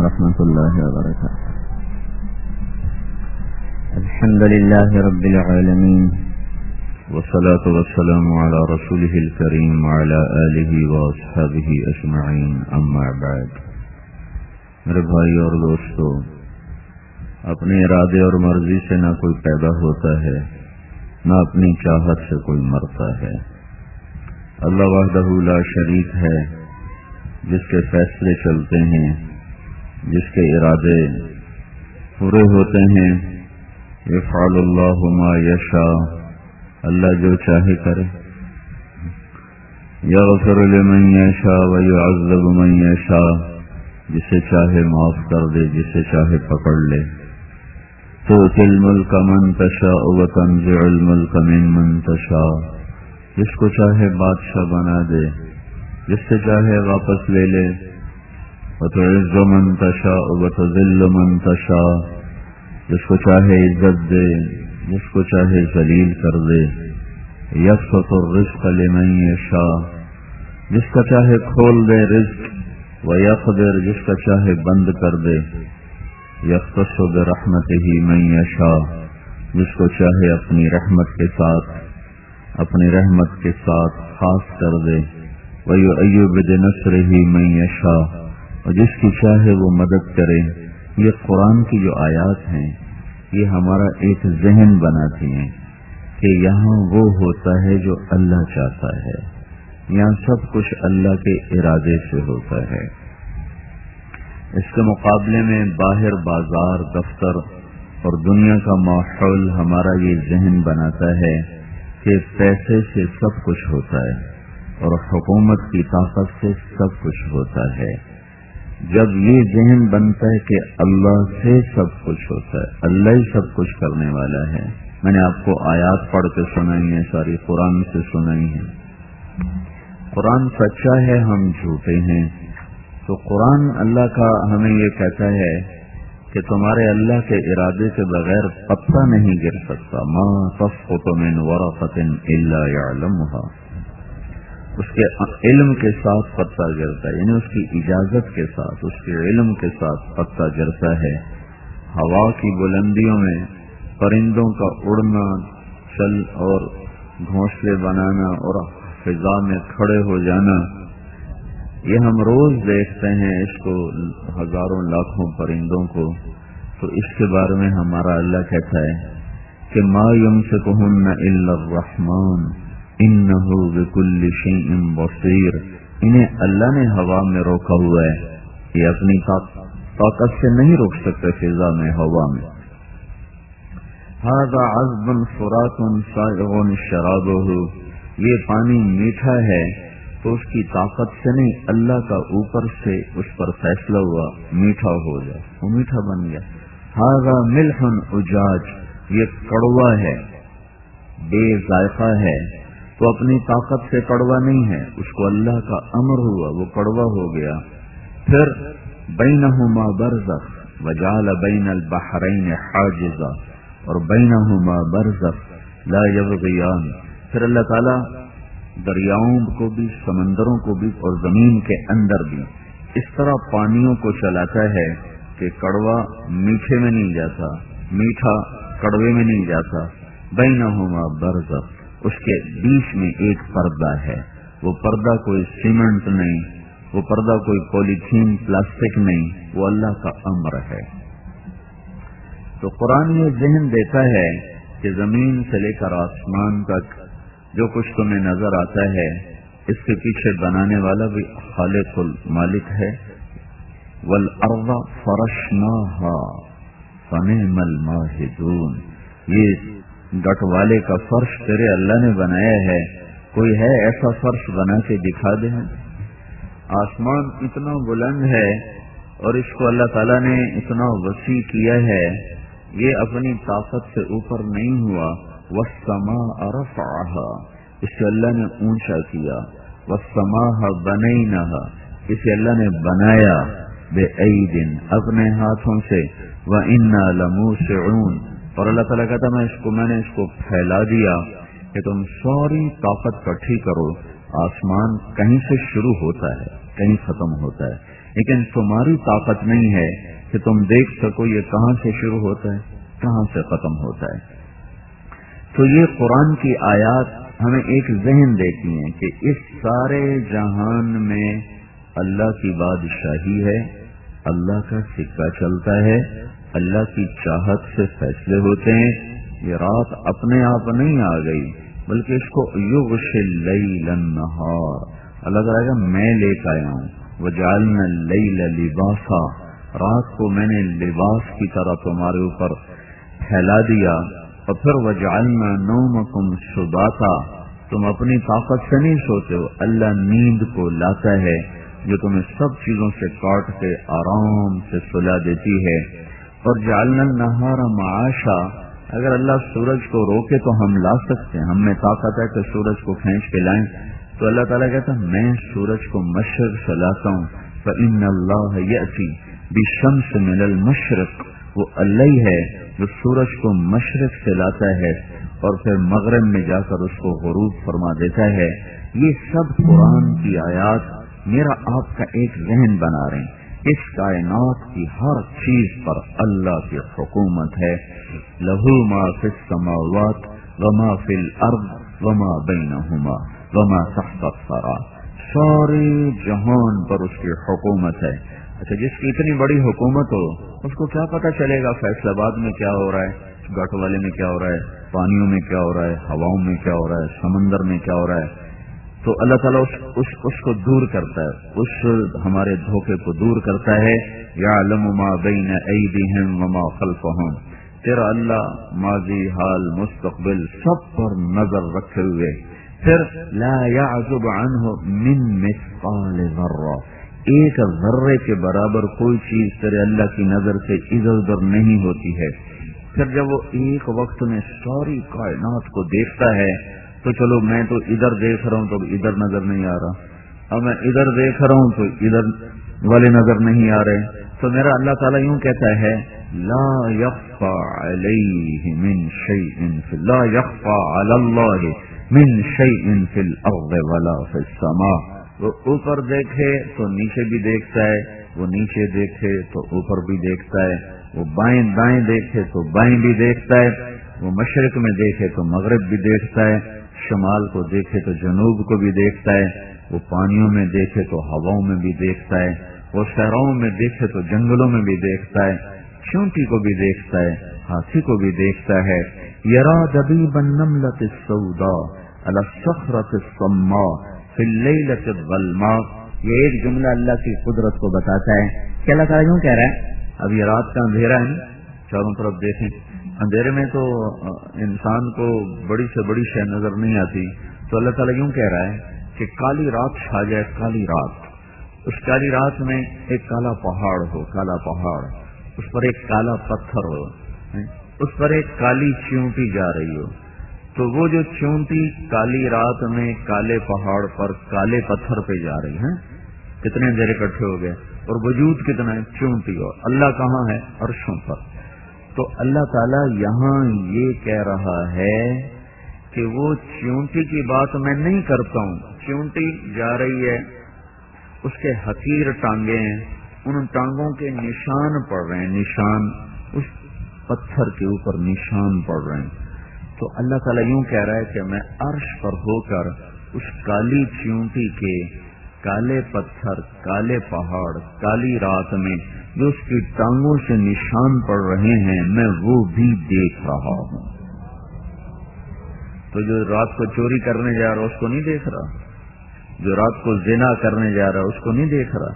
ورحمة الله وبركاته. الحمد لله رب العالمين والصلاة والسلام على رسوله الكريم وعلى آله وأصحابه أجمعين أما بعد. میرے بھائی اور دوستو، اپنے ارادے اور مرضی سے نہ کوئی پیدا ہوتا ہے، نہ اپنی چاہت سے کوئی مرتا ہے. اللہ وحدہ لا شریک ہے، جس کے فیصلے چلتے ہیں، جس کے ارادے پورے ہوتے ہیں. یفعل اللہ ما یشاء، اللہ جو چاہے کرے. یغفر لمن یشاء ویعذب من یشاء، جسے چاہے معاف کر دے، جسے چاہے پکڑ لے. تؤتی الملک من تشاء وتنزع الملک ممن تشاء، جس کو چاہے بادشاہ بنا دے، جس سے چاہے واپس لے لے. وتعز من تشاء وتذل من تشاء، جس کو چاہے عزت دے، جس کو چاہے ذلیل کر دے. یبسط الرزق لمن یشاء، جس کا چاہے کھول دے رزق. ویقدر، جس کا چاہے بند کر دے. یختص برحمتہ من یشاء، جس کو چاہے اپنی رحمت کے ساتھ خاص کر دے. ویؤید بنصرہ من یشاء، اور جس کی چاہے وہ مدد کرے. یہ قرآن کی جو آیات ہیں، یہ ہمارا ایک ذہن بناتی ہیں کہ یہاں وہ ہوتا ہے جو اللہ چاہتا ہے، یہاں سب کچھ اللہ کے ارادے سے ہوتا ہے. اس کے مقابلے میں باہر بازار، دفتر اور دنیا کا ماحول ہمارا یہ ذہن بناتا ہے کہ پیسے سے سب کچھ ہوتا ہے اور حکومت کی طاقت سے سب کچھ ہوتا ہے. جب یہ ذہن بنتا ہے کہ اللہ سے سب کچھ ہوتا ہے، اللہ ہی سب کچھ کرنے والا ہے. میں نے آپ کو آیات پڑھ کے سنائی ہیں، ساری قرآن سے سنائی ہیں. قرآن سچا ہے، ہم جھوٹے ہیں. تو قرآن اللہ کا ہمیں یہ کہتا ہے کہ تمہارے اللہ کے ارادے کے بغیر پتا نہیں گر سکتا. ما تسقط من ورقۃ الا یعلمها، اس کے علم کے ساتھ پتا گرتا ہے، یعنی اس کی اجازت کے ساتھ، اس کے علم کے ساتھ پتا گرتا ہے. ہوا کی بلندیوں میں پرندوں کا اڑنا، چل اور گھونسلے بنانا اور فضا میں کھڑے ہو جانا، یہ ہم روز دیکھتے ہیں اس کو، ہزاروں لاکھوں پرندوں کو. تو اس کے بارے میں ہمارا اللہ کہتا ہے کہ ما یمسکہن الا الرحمن انہ بکل شیء بصیر. انہیں اللہ نے ہوا میں روکا ہوا ہے، یہ اپنی طاقت سے نہیں روک سکتے فضا میں، ہوا میں. ھذا عذب فرات سائغ شرابہ، یہ پانی میٹھا ہے تو اس کی طاقت سے نہیں، اللہ کا اوپر سے اس پر فیصلہ ہوا میٹھا ہو جائے، وہ میٹھا بن گیا. ھذا ملح اجاج، یہ کڑوا ہے، بے ذائقہ ہے. تو اپنی طاقت سے کڑوا نہیں ہے، اس کو اللہ کا امر ہوا، وہ کڑوا ہو گیا. پھر بینہما برزخ وجعل بین البحرین حاجزا، اور بینہما برزخ لا یبغیان. پھر اللہ تعالی دریاؤں کو بھی، سمندروں کو بھی اور زمین کے اندر بھی اس طرح پانیوں کو چلاتا ہے کہ کڑوا میٹھے میں نہیں جاتا، میٹھا کڑوے میں نہیں جاتا. بینہما برزخ، اس کے بیچ میں ایک پردہ ہے. وہ پردہ کوئی سیمنٹ نہیں، وہ پردہ کوئی پولیتھین پلاسٹک نہیں، وہ اللہ کا امر ہے. تو قرآن یہ ذہن دیتا ہے کہ زمین سے لے کر آسمان تک جو کچھ تمہیں نظر آتا ہے، اس کے پیچھے بنانے والا بھی خالق المالک ہے. والارض فرشناها فنعم الماہدون، یہ گٹ والے کا فرش تیرے اللہ نے بنایا ہے. کوئی ہے ایسا فرش بنا کے دکھا دے. آسمان اتنا بلند ہے اور اس کو اللہ تعالیٰ نے اتنا وسیع کیا ہے، یہ اپنی طاقت سے اوپر نہیں ہوا. والسماء رفعها، اسے اللہ نے اونچا کیا. والسماء بنيناها، اسے اللہ نے بنایا. بأید، اپنے ہاتھوں سے. وإنا لموسعون، اور اللہ تعالیٰ کہتا میں نے اس کو پھیلا دیا کہ تم ساری طاقت کٹھی کرو. آسمان کہیں سے شروع ہوتا ہے، کہیں ختم ہوتا ہے. لیکن تمہاری طاقت نہیں ہے کہ تم دیکھ سکو یہ کہاں سے شروع ہوتا ہے کہاں سے ختم ہوتا ہے. تو یہ قرآن کی آیات ہمیں ایک ذہن دیتی ہیں کہ اس سارے جہان میں اللہ کی بادشاہی ہے، اللہ کا سکہ چلتا ہے، اللہ کی چاہت سے فیصلے ہوتے ہیں. یہ رات اپنے آپ نہیں آ گئی بلکہ اس کو یغشی اللیل النہار، اللہ کہے گا میں لے کے آیا ہوں. وجعلنا اللیل لباسا، رات کو میں نے لباس کی طرح تمہارے اوپر پھیلا دیا. اور پھر وجعلنا نومکم سباتا، تم اپنی طاقت سے نہیں سوتے ہو، اللہ نیند کو لاتا ہے جو تمہیں سب چیزوں سے کاٹ کے آرام سے سلا دیتی ہے. اور جعلنا النہار معاشا، اگر اللہ سورج کو روکے تو ہم لا سکتے ہیں، ہم میں طاقت ہے کہ سورج کو کھینچ کے لائیں. تو اللہ تعالیٰ کہتا ہے میں سورج کو مشرق سے لاتا ہوں. فإن اللہ یأتی بالشمس من المشرق، وہ اللہ ہی ہے جو سورج کو مشرق سے لاتا ہے اور پھر مغرب میں جا کر اس کو غروب فرما دیتا ہے. یہ سب قرآن کی آیات میرا آپ کا ایک ذہن بنا رہے ہیں. اس کائنات کی ہر چیز پر اللہ کی حکومت ہے. لہو ما فی السماوات وما فی الارض وما بینہما وما تحت الثری، سارے جہان پر اس کی حکومت ہے. اچھا، جس کی اتنی بڑی حکومت ہو اس کو کیا پتہ چلے گا فیصل آباد میں کیا ہو رہا ہے، گٹ والے میں کیا ہو رہا ہے، پانیوں میں کیا ہو رہا ہے، ہواؤں میں کیا ہو رہا ہے، سمندر میں کیا ہو رہا ہے. تو اللہ تعالیٰ اس کو دور کرتا ہے، اس ہمارے دھوکے کو دور کرتا ہے. یعلم ما بین ایدیہم وما خلفہم، تیرا اللہ ماضی حال مستقبل سب پر نظر رکھے ہوئے. پھر لا یعزب عنہ من مثقال ذرہ، ایک ذرے کے برابر کوئی چیز تیرے اللہ کی نظر سے ادھر ادھر نہیں ہوتی ہے. پھر جب وہ ایک وقت میں ساری کائنات کو دیکھتا ہے تو چلو میں تو ادھر دیکھ رہا ہوں تو ادھر نظر نہیں آ رہا، اب میں ادھر دیکھ رہا ہوں تو ادھر والے نظر نہیں آ رہے. تو میرا اللہ تعالیٰ یوں کہتا ہے لا یخفى علیہ من شیء لا یخفى علی اللہ من شیء فی الارض ولا فی السماء. وہ اوپر دیکھے تو نیچے بھی دیکھتا ہے، وہ نیچے دیکھے تو اوپر بھی دیکھتا ہے، وہ بائیں دائیں دیکھے تو بائیں بھی دیکھتا ہے، وہ مشرق میں دیکھے تو مغرب بھی دیکھتا ہے، شمال کو دیکھے تو جنوب کو بھی دیکھتا ہے، وہ پانیوں میں دیکھے تو ہواؤں میں بھی دیکھتا ہے، وہ صحراؤں میں دیکھے تو جنگلوں میں بھی دیکھتا ہے، چونٹی کو بھی دیکھتا ہے، ہاتھی کو بھی دیکھتا ہے. یرا دبیب النملۃ السوداء علی الصخرۃ الصماء فی اللیلۃ الظلماء. یہ ایک جملہ اللہ کی قدرت کو بتاتا ہے کہ اللہ تعالیٰ یوں کہہ رہا ہے اب یہ رات کا اندھیرا ہے، چاروں طرف دیکھیں، اندھیرے میں تو انسان کو بڑی سے بڑی شے نظر نہیں آتی. تو اللہ تعالیٰ یوں کہہ رہا ہے کہ کالی رات چھا جائے، کالی رات، اس کالی رات میں ایک کالا پہاڑ ہو، کالا پہاڑ، اس پر ایک کالا پتھر ہو، اس پر ایک کالی چیونٹی جا رہی ہو. تو وہ جو چیونٹی کالی رات میں کالے پہاڑ پر کالے پتھر پہ جا رہی ہے، کتنے اندھیرے اکٹھے ہو گئے اور وجود کتنا ہے، چیونٹی. اور اللہ کہاں ہے؟ عرشوں پر. تو اللہ تعالیٰ یہاں یہ کہہ رہا ہے کہ وہ چیونٹی کی بات میں نہیں کرتا ہوں. چیونٹی جا رہی ہے، اس کے حقیر ٹانگیں ہیں، ان ٹانگوں کے نشان پڑ رہے ہیں، نشان اس پتھر کے اوپر نشان پڑ رہے ہیں. تو اللہ تعالیٰ یوں کہہ رہا ہے کہ میں عرش پر ہو کر اس کالی چیونٹی کے کالے پتھر، کالے پہاڑ، کالی رات میں جو اس کی ٹانگوں سے نشان پڑ رہے ہیں میں وہ بھی دیکھ رہا ہوں. تو جو رات کو چوری کرنے جا رہا اس کو نہیں دیکھ رہا، جو رات کو زنا کرنے جا رہا اس کو نہیں دیکھ رہا،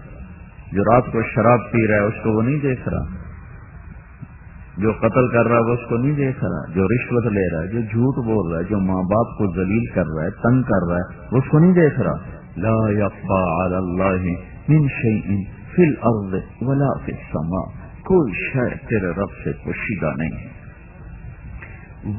جو رات کو شراب پی رہا ہے اس کو وہ نہیں دیکھ رہا، جو قتل کر رہا ہے وہ اس کو نہیں دیکھ رہا، جو رشوت لے رہا ہے، جو جھوٹ بول رہا ہے، جو ماں باپ کو ذلیل کر رہا ہے، تنگ کر رہا ہے، وہ اس کو نہیں دیکھ رہا. لا یخفی علی اللہ من شیء فی الارض ولا فی السماء، کوئی شے تیرے رب سے پوشیدہ نہیں ہے.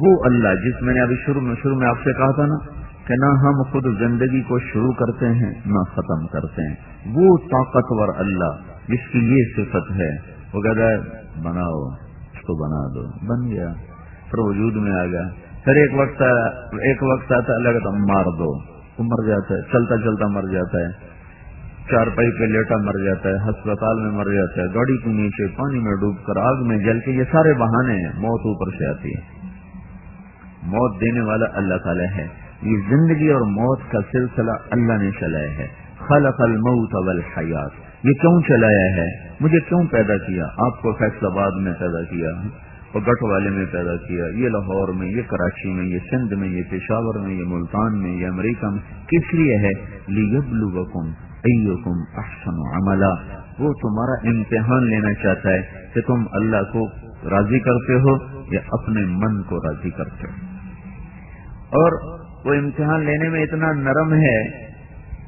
وہ اللہ جس میں نے ابھی شروع میں آپ سے کہا تھا نا کہ نہ ہم خود زندگی کو شروع کرتے ہیں نہ ختم کرتے ہیں، وہ طاقتور اللہ جس کی یہ صفت ہے، وہ کہتا ہے بناؤ، اس کو بنا دو، بن گیا، پھر وجود میں آ گیا. پھر ایک وقت آتا ہے اللہ کہتا مار دو، وہ مر جاتا ہے، چلتا چلتا مر جاتا ہے. چارپائی پہ لیٹا مر جاتا ہے، ہسپتال میں مر جاتا ہے، گاڑی کے نیچے پانی میں ڈوب کر آگ میں جل کے، یہ سارے بہانے ہیں، موت اوپر سے آتی ہے۔ موت دینے والا اللہ تعالی ہے۔ یہ زندگی اور موت کا سلسلہ اللہ نے چلایا ہے۔ خلق الموت والحیات، یہ کیوں چلایا ہے؟ مجھے کیوں پیدا کیا؟ آپ کو فیصل آباد میں پیدا کیا، اور گٹھ والے میں پیدا کیا، یہ لاہور میں، یہ کراچی میں، یہ سندھ میں، یہ پشاور میں، یہ ملتان میں، یہ امریکہ میں، کس لیے ہے؟ لیبلوکم ایکم احسن عملا، وہ تمہارا امتحان لینا چاہتا ہے کہ تم اللہ کو راضی کرتے ہو یا اپنے من کو راضی کرتے ہو۔ اور وہ امتحان لینے میں اتنا نرم ہے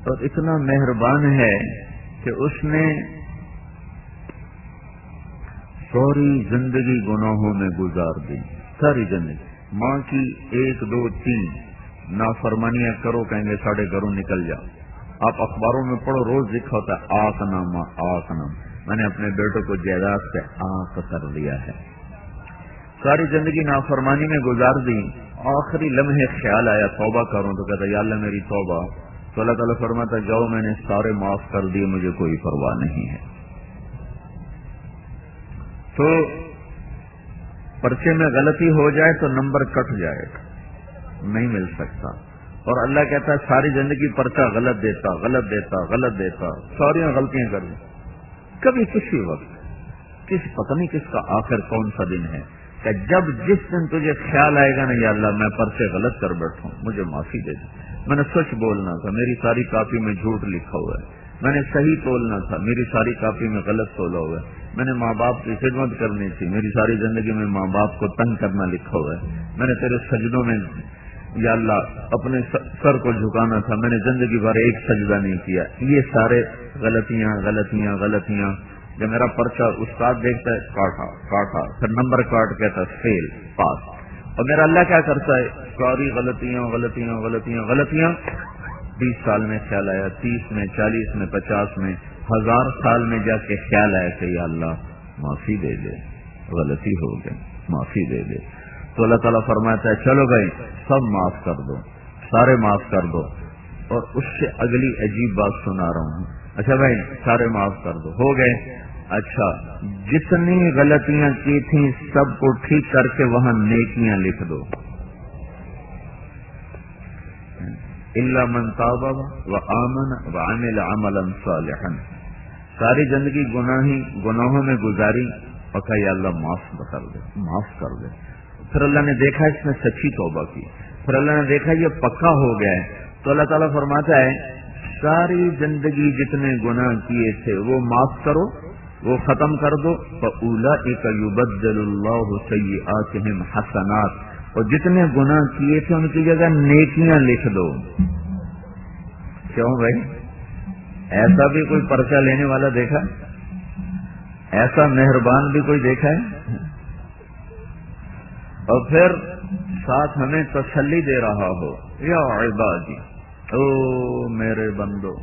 اور اتنا مہربان ہے کہ اس نے ساری زندگی گناہوں میں گزار دی، ساری زندگی۔ ماں کی 1 2 3 نافرمانیاں کرو، کہیں گے ساڑھے گھروں نکل جا۔ آپ اخباروں میں پڑھو، روز لکھا ہوتا ہے آق نامہ، آق نام۔ میں نے اپنے بیٹوں کو جائیداد سے آق کر دیا ہے۔ ساری زندگی نافرمانی میں گزار دی، آخری لمحے خیال آیا توبہ کروں، تو کہتا یا اللہ میری توبہ، تو اللہ تعالیٰ فرماتا جاؤ میں نے سارے معاف کر دیے، مجھے کوئی پرواہ نہیں ہے۔ تو پرچے میں غلطی ہو جائے تو نمبر کٹ جائے گا، نہیں مل سکتا۔ اور اللہ کہتا ہے ساری زندگی پرچہ غلط دیتا، غلط دیتا، غلط دیتا، ساری غلطیاں کر دی، کبھی کسی وقت پتہ نہیں کس کا آخر کون سا دن ہے کہ جب جس دن تجھے خیال آئے گا نا یا اللہ میں پرچے غلط کر بیٹھا ہوں، مجھے معافی دے دے، میں نے سچ بولنا تھا، میری ساری کاپی میں جھوٹ لکھا ہوا ہے، میں نے صحیح تولنا تھا، میری ساری کاپی میں غلط تولا ہوا ہے، میں نے ماں باپ کی خدمت کرنی تھی، میری ساری زندگی میں ماں باپ کو تنگ کرنا لکھا ہوا ہے، میں نے تیرے سجدوں میں یا اللہ اپنے سر کو جھکانا تھا، میں نے زندگی بھر ایک سجدہ نہیں کیا۔ یہ سارے غلطیاں غلطیاں غلطیاں، جب میرا پرچہ استاد دیکھتا ہے کاٹا کاٹا، پھر نمبر کاٹ کہتا ہے فیل پاس، اور میرا اللہ کیا کرتا ہے ساری غلطیاں غلطیاں غلطیاں غلطیاں۔ 20 سال میں خیال آیا، 30 میں، 40 میں، 50 میں، 1000 سال میں جا کے خیال آیا کہ یا اللہ معافی دے دے، غلطی ہو گئی، معافی دے دے۔ تو اللہ تعالیٰ فرماتا ہے چلو بھائی سب معاف کر دو، سارے معاف کر دو۔ اور اس سے اگلی عجیب بات سنا رہا ہوں، اچھا بھائی سارے معاف کر دو، ہو گئے، اچھا جتنی غلطیاں کی تھیں سب کو ٹھیک کر کے وہاں نیکیاں لکھ دو، الا من تاب وآمن وعمل عملا صالحا۔ ساری زندگی گناہوں میں گزاری، اور کہا یا اللہ معاف کر دے، معاف کر دے۔ پھر اللہ نے دیکھا اس نے سچی توبہ کی، پھر اللہ نے دیکھا یہ پکا ہو گیا ہے، تو اللہ تعالیٰ فرماتا ہے ساری زندگی جتنے گناہ کیے تھے وہ معاف کرو، وہ ختم کر دو، فَأُولَئِكَ يُبَدِّلُ اللَّهُ سَيِّئَاتِهِمْ حَسَنَاتٍ، اور جتنے گناہ کیے تھے ان کی جگہ نیکیاں لکھ دو۔ کیوں بھائی ایسا بھی کوئی پرچہ لینے والا دیکھا؟ ایسا مہربان بھی کوئی دیکھا ہے؟ اور پھر ساتھ ہمیں تسلی دے رہا ہو، یا عبادی، او میرے بندو۔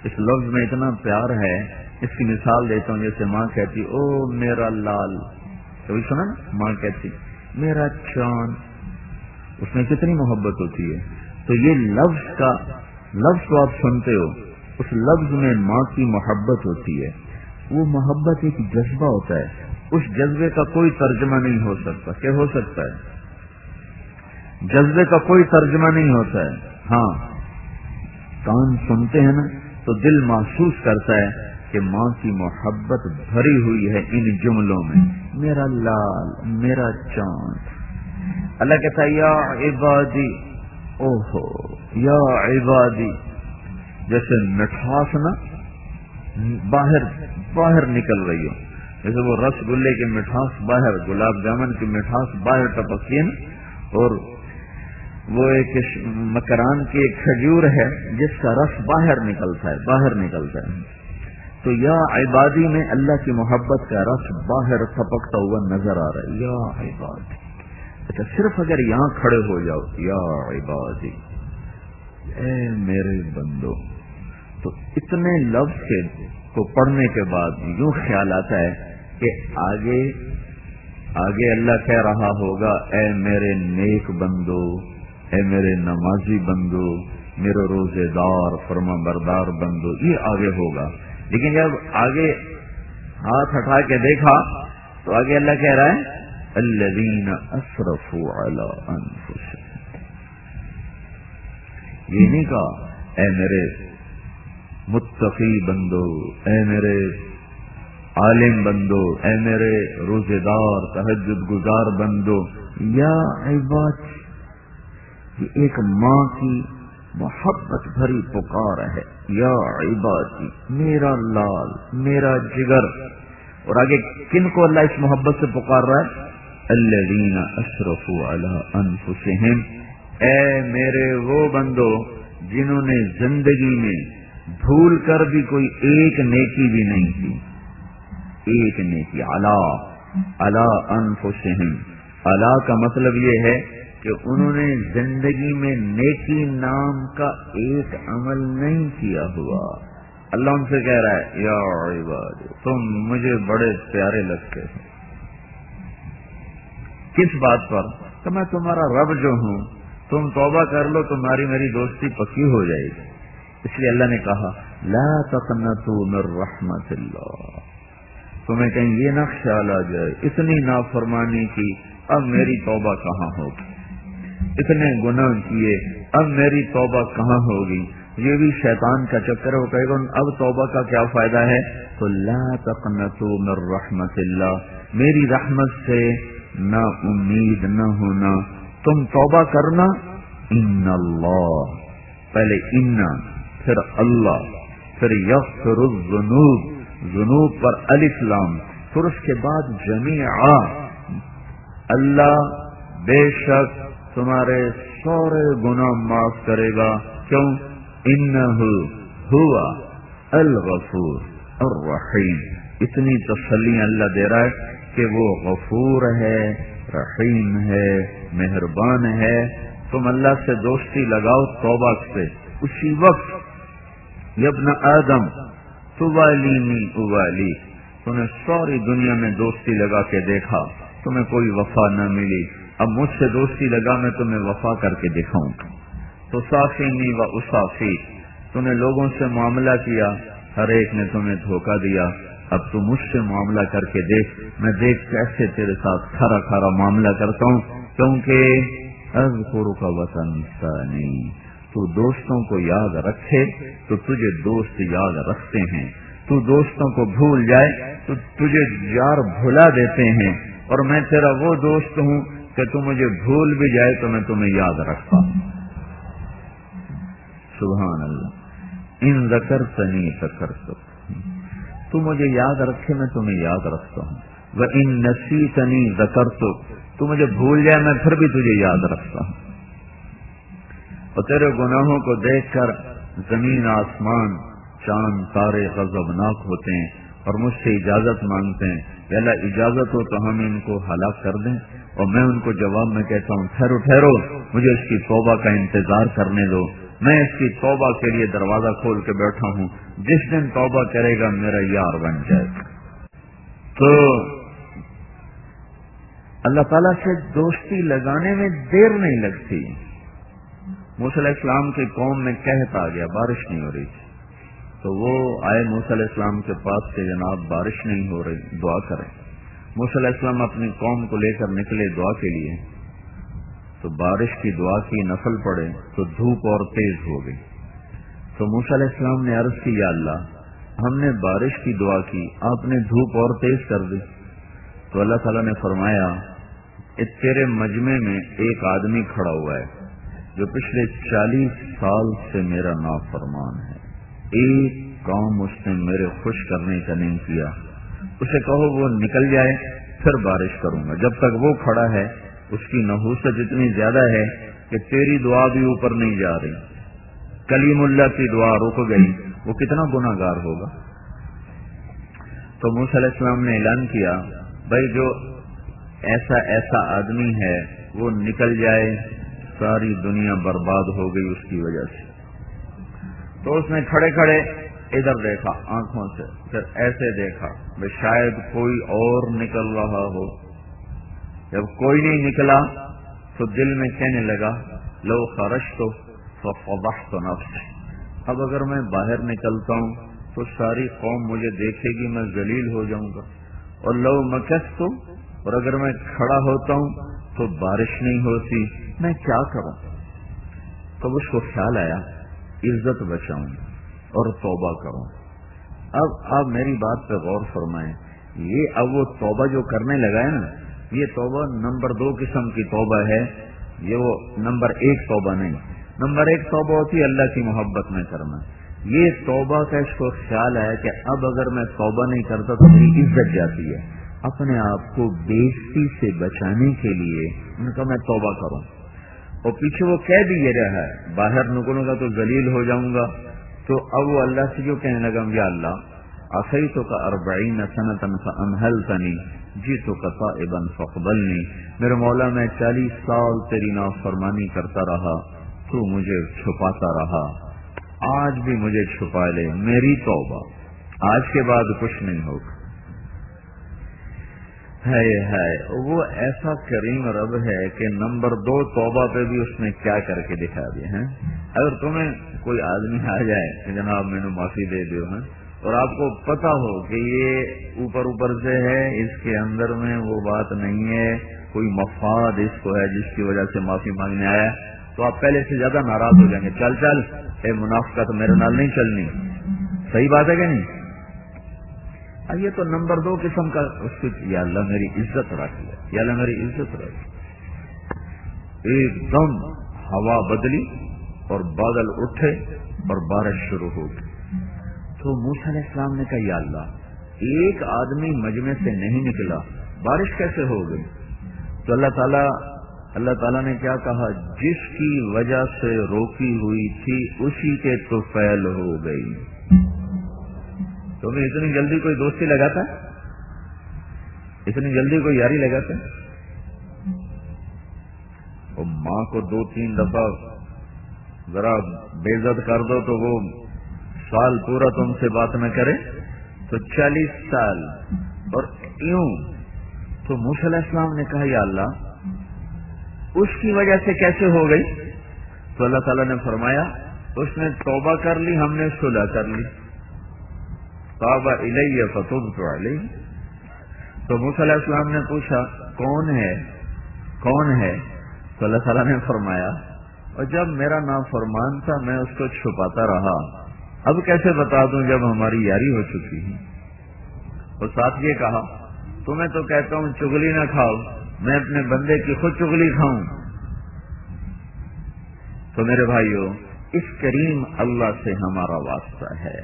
اس لفظ میں اتنا پیار ہے، اس کی مثال دیتا ہوں، جیسے ماں کہتی او میرا لال، کبھی سنا نا ماں کہتی میرا چاند، اس میں کتنی محبت ہوتی ہے۔ تو یہ لفظ کو آپ سنتے ہو، اس لفظ میں ماں کی محبت ہوتی ہے، وہ محبت ایک جذبہ ہوتا ہے، اس جذبے کا کوئی ترجمہ نہیں ہو سکتا۔ کیا ہو سکتا ہے؟ جذبے کا کوئی ترجمہ نہیں ہوتا ہے، ہاں کان سنتے ہیں نا تو دل محسوس کرتا ہے کہ ماں کی محبت بھری ہوئی ہے ان جملوں میں، میرا لال، میرا چاند۔ اللہ کہتا ہے یا عبادی، اوہو یا عبادی، جیسے مٹھاس نا باہر نکل رہی ہو، جیسے وہ رس گلے کی مٹھاس باہر، گلاب جامن کی مٹھاس باہر ٹپکتی ہے نا، اور وہ ایک مکران کی ایک کھجور ہے جس کا رس باہر نکلتا ہے، تو یا عبادی میں اللہ کی محبت کا رس باہر ٹپکتا ہوا نظر آ رہا ہے، یا عبادی۔ اچھا صرف اگر یہاں کھڑے ہو جاؤ یا عبادی، اے میرے بندو، تو اتنے لفظ کو پڑھنے کے بعد یوں خیال آتا ہے کہ آگے اللہ کہہ رہا ہوگا اے میرے نیک بندو، اے میرے نمازی بندو، میرے روزے دار فرما بردار بندو، یہ آگے ہوگا. لیکن جب آگے ہاتھ ہٹا کے دیکھا تو آگے اللہ کہہ رہا ہے الذین اسرفوا علی انفسہم. یہ نہیں کہا اے میرے متقی بندو، اے میرے عالم بندو، اے میرے روزے دار تہجد گزار بندو. یا عباد، یہ ایک ماں کی محبت بھری پکار ہے. یا عبادی، میرا لال، میرا جگر. اور آگے کن کو اللہ اس محبت سے پکار رہا ہے؟ الذین اسرفوا علی انفسہم، اے میرے وہ بندو جنہوں نے زندگی میں بھول کر بھی کوئی ایک نیکی بھی نہیں کی. ایک نیکی. علی انفسہم. علی کا مطلب یہ ہے کہ انہوں نے زندگی میں نیکی نام کا ایک عمل نہیں کیا ہوا. اللہ ان سے کہہ رہا ہے یا عباد تم مجھے بڑے پیارے لگتے ہو. کس بات پر؟ کہ میں تمہارا رب جو ہوں، تم توبہ کر لو تمہاری میری دوستی پکی ہو جائے گی. اس لیے اللہ نے کہا لا تقنطوا من رحمت اللہ. تمہیں کہیں یہ نہ خیال آ جائے اتنی نافرمانی کی، اب میری توبہ کہاں ہوگی، اتنے گناہ کیے اب میری توبہ کہاں ہوگی. یہ بھی شیطان کا چکر ہے. وہ کہے گا اب توبہ کا کیا فائدہ ہے؟ تو لا تقنطوا من رحمت اللہ، میری رحمت سے نہ امید نہ ہونا. تم توبہ کرنا. ان اللہ، پہلے ان، پھر اللہ، پھر یغفر الذنوب، ذنوب پر الف لام، پھر اس کے بعد جمیعا. اللہ بے شک تمہارے سارے گناہ معاف کرے گا. کیوں؟ انہ ہوا الغفور الرحیم. اتنی تسلی اللہ دے رہا ہے کہ وہ غفور ہے، رحیم ہے، مہربان ہے. تم اللہ سے دوستی لگاؤ توبہ سے. اسی وقت یا ابن آدم توالینی اوالی، تمہیں ساری دنیا میں دوستی لگا کے دیکھا، تمہیں کوئی وفا نہ ملی. اب مجھ سے دوستی لگا، میں تمہیں وفا کر کے دکھاؤں. تو صافینی و اصافی، تم نے لوگوں سے معاملہ کیا، ہر ایک نے تمہیں دھوکہ دیا. اب تو مجھ سے معاملہ کر کے دیکھ، میں دیکھ کیسے تیرے ساتھ کھرا کھرا معاملہ کرتا ہوں. کیونکہ اذکرک وتنسانی، تو دوستوں کو یاد رکھے تو تجھے دوست یاد رکھتے ہیں. تو دوستوں کو بھول جائے تو تجھے یار بھلا دیتے ہیں. اور میں تیرا وہ دوست ہوں کہ تو مجھے بھول بھی جائے تو میں تمہیں یاد رکھتا ہوں. سبحان اللہ. ان ذکرتنی ذکرتک، تو مجھے یاد رکھے میں تمہیں یاد رکھتا ہوں. وَإِن نَسِيتَنِي ذَكَرْتُكَ، تو مجھے بھول جائے میں پھر بھی تجھے یاد رکھتا ہوں. اور تیرے گناہوں کو دیکھ کر زمین آسمان چاند تارے غضبناک ہوتے ہیں اور مجھ سے اجازت مانگتے ہیں کہ اللہ اجازت ہو تو ہم ان کو ہلاک کر دیں. اور میں ان کو جواب میں کہتا ہوں ٹھہرو ٹھہرو، مجھے اس کی توبہ کا انتظار کرنے دو. میں اس کی توبہ کے لیے دروازہ کھول کے بیٹھا ہوں. جس دن توبہ کرے گا میرا یار بن جائے گا. تو اللہ تعالیٰ سے دوستی لگانے میں دیر نہیں لگتی. موسیٰ علیہ السلام کی قوم میں قحط آ گیا، بارش نہیں ہو رہی تھی. تو وہ آئے موسیٰ علیہ السلام کے پاس کہ جناب بارش نہیں ہو رہی، دعا کریں. موسیٰ علیہ السلام اپنی قوم کو لے کر نکلے دعا کے لیے. تو بارش کی دعا کی، نفل پڑے تو دھوپ اور تیز ہو گئی. تو موسیٰ علیہ السلام نے عرض کی یا اللہ، ہم نے بارش کی دعا کی، آپ نے دھوپ اور تیز کر دی. تو اللہ تعالیٰ نے فرمایا تیرے مجمع میں ایک آدمی کھڑا ہوا ہے جو پچھلے 40 سال سے میرا نافرمان ہے. ایک کام اس نے میرے خوش کرنے کا نہیں کیا. اسے کہو وہ نکل جائے پھر بارش کروں گا. جب تک وہ کھڑا ہے اس کی نحوست اتنی زیادہ ہے کہ تیری دعا بھی اوپر نہیں جا رہی. کلیم اللہ کی دعا رک گئی، وہ کتنا گناہ گار ہوگا. تو موسیٰ علیہ السلام نے اعلان کیا بھائی جو ایسا آدمی ہے وہ نکل جائے، ساری دنیا برباد ہو گئی اس کی وجہ سے. تو اس نے کھڑے کھڑے ادھر دیکھا آنکھوں سے، پھر ایسے دیکھا بھائی شاید کوئی اور نکل رہا ہو. جب کوئی نہیں نکلا تو دل میں کہنے لگا لو خرجت ففضحت نفسی، اب اگر میں باہر نکلتا ہوں تو ساری قوم مجھے دیکھے گی، میں ذلیل ہو جاؤں گا، اور لو مکثت، اور اگر میں کھڑا ہوتا ہوں تو بارش نہیں ہوتی، میں کیا کروں؟ تب اس کو خیال آیا عزت بچاؤں اور توبہ کروں۔ اب آپ میری بات پہ غور فرمائیں، یہ اب وہ توبہ جو کرنے لگا ہے نا، یہ توبہ نمبر 2 قسم کی توبہ ہے، یہ وہ نمبر 1 توبہ نہیں۔ نمبر 1 توبہ ہوتی ہے اللہ کی محبت میں کرنا، یہ توبہ کا اس کو خیال ہے کہ اب اگر میں توبہ نہیں کرتا تو میری عزت جاتی ہے، اپنے آپ کو بےعزتی سے بچانے کے لیے ان کا میں توبہ کروں۔ اور پیچھے وہ کہہ بھی یہ رہا ہے باہر نکلوں گا تو ذلیل ہو جاؤں گا، تو اب وہ اللہ سے جو کہنے لگا یا اللہ عصیتک 40 سنة فأمهلتنی جئتک تائبا فاقبلنی، میرے مولا میں 40 سال تیری نافرمانی کرتا رہا، تو مجھے چھپاتا رہا، آج بھی مجھے چھپا لے، میری توبہ آج کے بعد کچھ نہیں ہوگا۔ ہے وہ ایسا کریم رب ہے کہ نمبر 2 توبہ پہ بھی اس نے کیا کر کے دکھا دیا ہے۔ اگر تمہیں کوئی آدمی آ جائے کہ جناب میں نے معافی دے دیو ہے، اور آپ کو پتا ہو کہ یہ اوپر سے ہے، اس کے اندر میں وہ بات نہیں ہے، کوئی مفاد اس کو ہے جس کی وجہ سے معافی مانگنے آیا، تو آپ پہلے سے زیادہ ناراض ہو جائیں گے، چل اے منافقت میرے نال نہیں چلنی۔ صحیح بات ہے کہ نہیں؟ یہ تو نمبر 2 قسم کا اس کی، یا اللہ میری عزت رکھ لے، یا اللہ میری عزت رکھ۔ ایک دم ہوا بدلی اور بادل اٹھے اور بارش شروع ہو گئی، تو موسیٰ علیہ السلام نے کہا یا اللہ ایک آدمی مجمع سے نہیں نکلا، بارش کیسے ہو گئی؟ تو اللہ تعالیٰ نے کیا کہا، جس کی وجہ سے روکی ہوئی تھی اسی کے طفیل ہو گئی۔ تمہیں اتنی جلدی کوئی دوستی لگاتا ہے؟ اتنی جلدی کوئی یاری لگاتا ہے؟ اور ماں کو 2-3 دفعہ ذرا بے عزت کر دو تو وہ سال پورا تم سے بات نہ کرے، تو 40 سال اور یوں۔ تو موسیٰ علیہ السلام نے کہا یا اللہ اس کی وجہ سے کیسے ہو گئی؟ تو اللہ تعالیٰ نے فرمایا اس نے توبہ کر لی، ہم نے صلح کر لی، تاب الی فتبت علیہ۔ تو موسیٰ علیہ السلام نے پوچھا کون ہے؟ تو اللہ تعالیٰ نے فرمایا اور جب میرا نافرمان تھا میں اس کو چھپاتا رہا، اب کیسے بتا دوں جب ہماری یاری ہو چکی ہے۔ اور ساتھ یہ کہا تمہیں تو کہتا ہوں چغلی نہ کھاؤ، میں اپنے بندے کی خود چغلی کھاؤں۔ تو میرے بھائیو اس کریم اللہ سے ہمارا واسطہ ہے،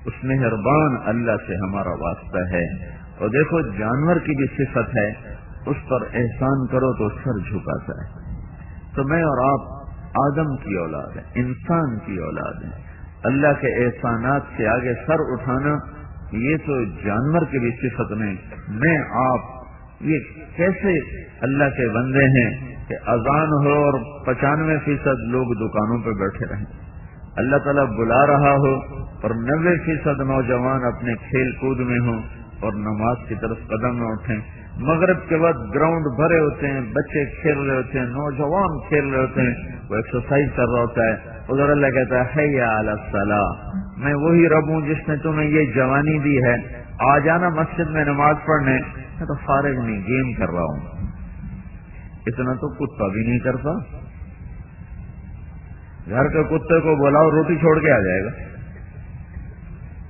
اس مہربان اللہ سے ہمارا واسطہ ہے۔ اور دیکھو جانور کی بھی صفت ہے، اس پر احسان کرو تو سر جھکاتا ہے۔ تو میں اور آپ آدم کی اولاد ہیں، انسان کی اولاد ہیں، اللہ کے احسانات کے آگے سر اٹھانا یہ تو جانور کی بھی صفت نہیں۔ میں آپ یہ کیسے اللہ کے بندے ہیں کہ اذان ہو اور 95% لوگ دکانوں پہ بیٹھے رہیں، اللہ تعالیٰ بلا رہا ہو اور 90% نوجوان اپنے کھیل کود میں ہوں اور نماز کی طرف قدم نہ اٹھیں، مغرب کے وقت گراؤنڈ بھرے ہوتے ہیں، بچے کھیل رہے ہوتے ہیں، نوجوان کھیل رہے ہوتے ہیں، وہ ایکسرسائز کر رہا ہوتا ہے، ادھر اللہ کہتا ہے حی علی الصلاۃ، میں وہی رب ہوں جس نے تمہیں یہ جوانی دی ہے، آ جانا مسجد میں نماز پڑھنے، میں تو فارغ نہیں گیم کر رہا ہوں۔ اتنا تو کتا بھی نہیں کرتا، گھر کے کتے کو بلاؤ روٹی چھوڑ کے آ جائے گا،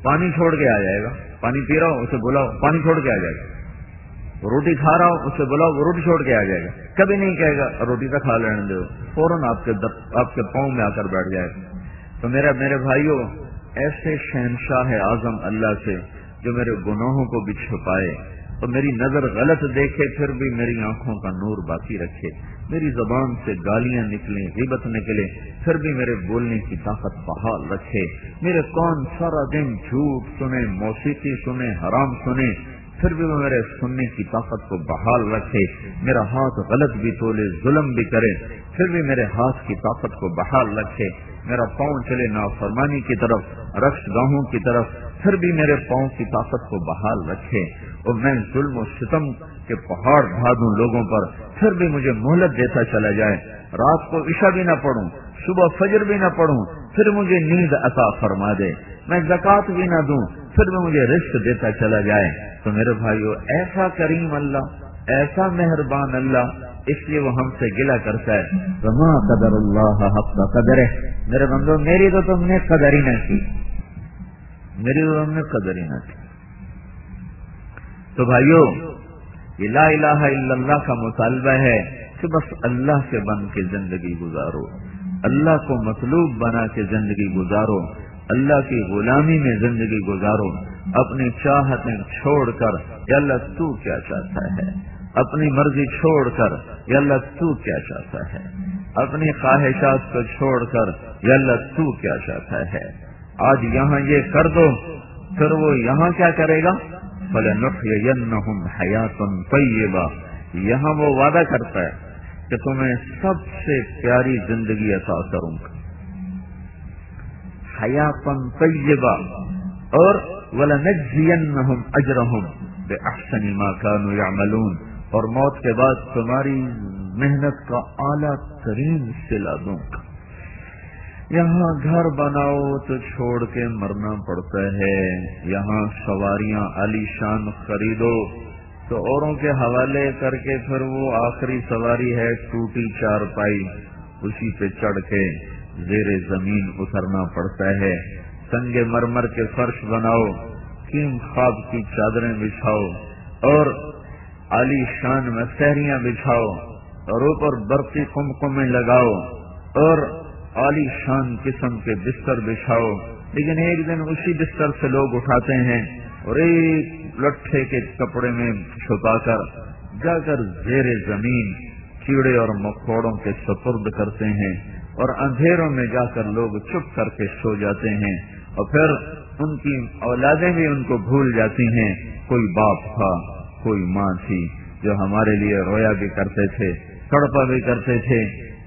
پانی چھوڑ کے آ جائے گا، پانی پی رہا ہو اسے بلاؤ پانی چھوڑ کے آ جائے گا، روٹی کھا رہا ہو اسے بلاؤ وہ روٹی چھوڑ کے آ جائے گا، کبھی نہیں کہے گا روٹی تو کھا لینے دو، فوراً آپ کے پاؤں میں آ کر بیٹھ جائے گا۔ تو میرے بھائیوں ایسے شہنشاہ اعظم اللہ سے جو میرے گناہوں کو بھی چھپائے اور میری نظر غلط دیکھے پھر بھی میری آنکھوں کا نور باقی رکھے، میری زبان سے گالیاں نکلیں غیبت نکلے پھر بھی میرے بولنے کی طاقت بحال رکھے، میرے کون سارا دن جھوٹ سنے، موسیقی سنے، حرام سنے پھر بھی وہ میرے سننے کی طاقت کو بحال رکھے، میرا ہاتھ غلط بھی تولے ظلم بھی کرے پھر بھی میرے ہاتھ کی طاقت کو بحال رکھے، میرا پاؤں چلے نافرمانی کی طرف رقص گاہوں کی طرف پھر بھی میرے پاؤں کی طاقت کو بحال رکھے، اور میں ظلم و ستم کے پہاڑ ڈھا دوں لوگوں پر پھر بھی مجھے مہلت دیتا چلا جائے، رات کو عشاء بھی نہ پڑھوں صبح فجر بھی نہ پڑھوں پھر مجھے نیند عطا فرما دے، میں زکات بھی نہ دوں پھر بھی مجھے رزق دیتا چلا جائے۔ تو میرے بھائیو، ایسا کریم اللہ، ایسا مہربان اللہ، اس لیے وہ ہم سے گلہ کرتا ہے، وما قدر اللہ حق قدرہ، میرے بندو میری تو تم نے قدر ہی نہ کی، میری تو تم نے قدر ہی نہ کی۔ تو بھائیو، یہ لا الہ الا اللہ کا مطالبہ ہے کہ بس اللہ سے بن کے زندگی گزارو، اللہ کو مطلوب بنا کے زندگی گزارو، اللہ کی غلامی میں زندگی گزارو، اپنی چاہتیں چھوڑ کر یا اللہ تو کیا چاہتا ہے، اپنی مرضی چھوڑ کر یا اللہ تو کیا چاہتا ہے، اپنی خواہشات کو چھوڑ کر یا اللہ تو کیا چاہتا ہے۔ آج یہاں یہ کر دو پھر وہ یہاں کیا کرے گا، فَلَنُحْيِيَنَّهُمْ حَيَاةً طَيِّبَةً، یہاں وہ وعدہ کرتا ہے کہ تمہیں سب سے پیاری زندگی عطا کروں گا، حیاتن طیبہ، اور وَلَنَجْزِيَنَّهُمْ أَجْرَهُمْ بِأَحْسَنِ مَا كَانُوا يَعْمَلُونَ، اور موت کے بعد تمہاری محنت کا اعلیٰ ترین صلہ دوں گا۔ یہاں گھر بناؤ تو چھوڑ کے مرنا پڑتا ہے، یہاں سواریاں عالی شان خریدو تو اوروں کے حوالے کر کے پھر وہ آخری سواری ہے ٹوٹی چارپائی، اسی پہ چڑھ کے زیر زمین اترنا پڑتا ہے۔ سنگ مرمر کے فرش بناؤ، کیم خواب کی چادریں بچھاؤ اور عالی شان میں سہریاں بچھاؤ اور اوپر برقی قمقمیں لگاؤ اور عالی شان قسم کے بستر بچھاؤ، لیکن ایک دن اسی بستر سے لوگ اٹھاتے ہیں اور ایک لٹھے کے کپڑے میں چھپا کر جا کر زیر زمین کیڑے اور مکوڑوں کے سپرد کرتے ہیں، اور اندھیروں میں جا کر لوگ چپ کر کے سو جاتے ہیں، اور پھر ان کی اولادیں بھی ان کو بھول جاتی ہیں۔ کوئی باپ تھا، کوئی ماں تھی جو ہمارے لیے رویا بھی کرتے تھے، تڑپا بھی کرتے تھے۔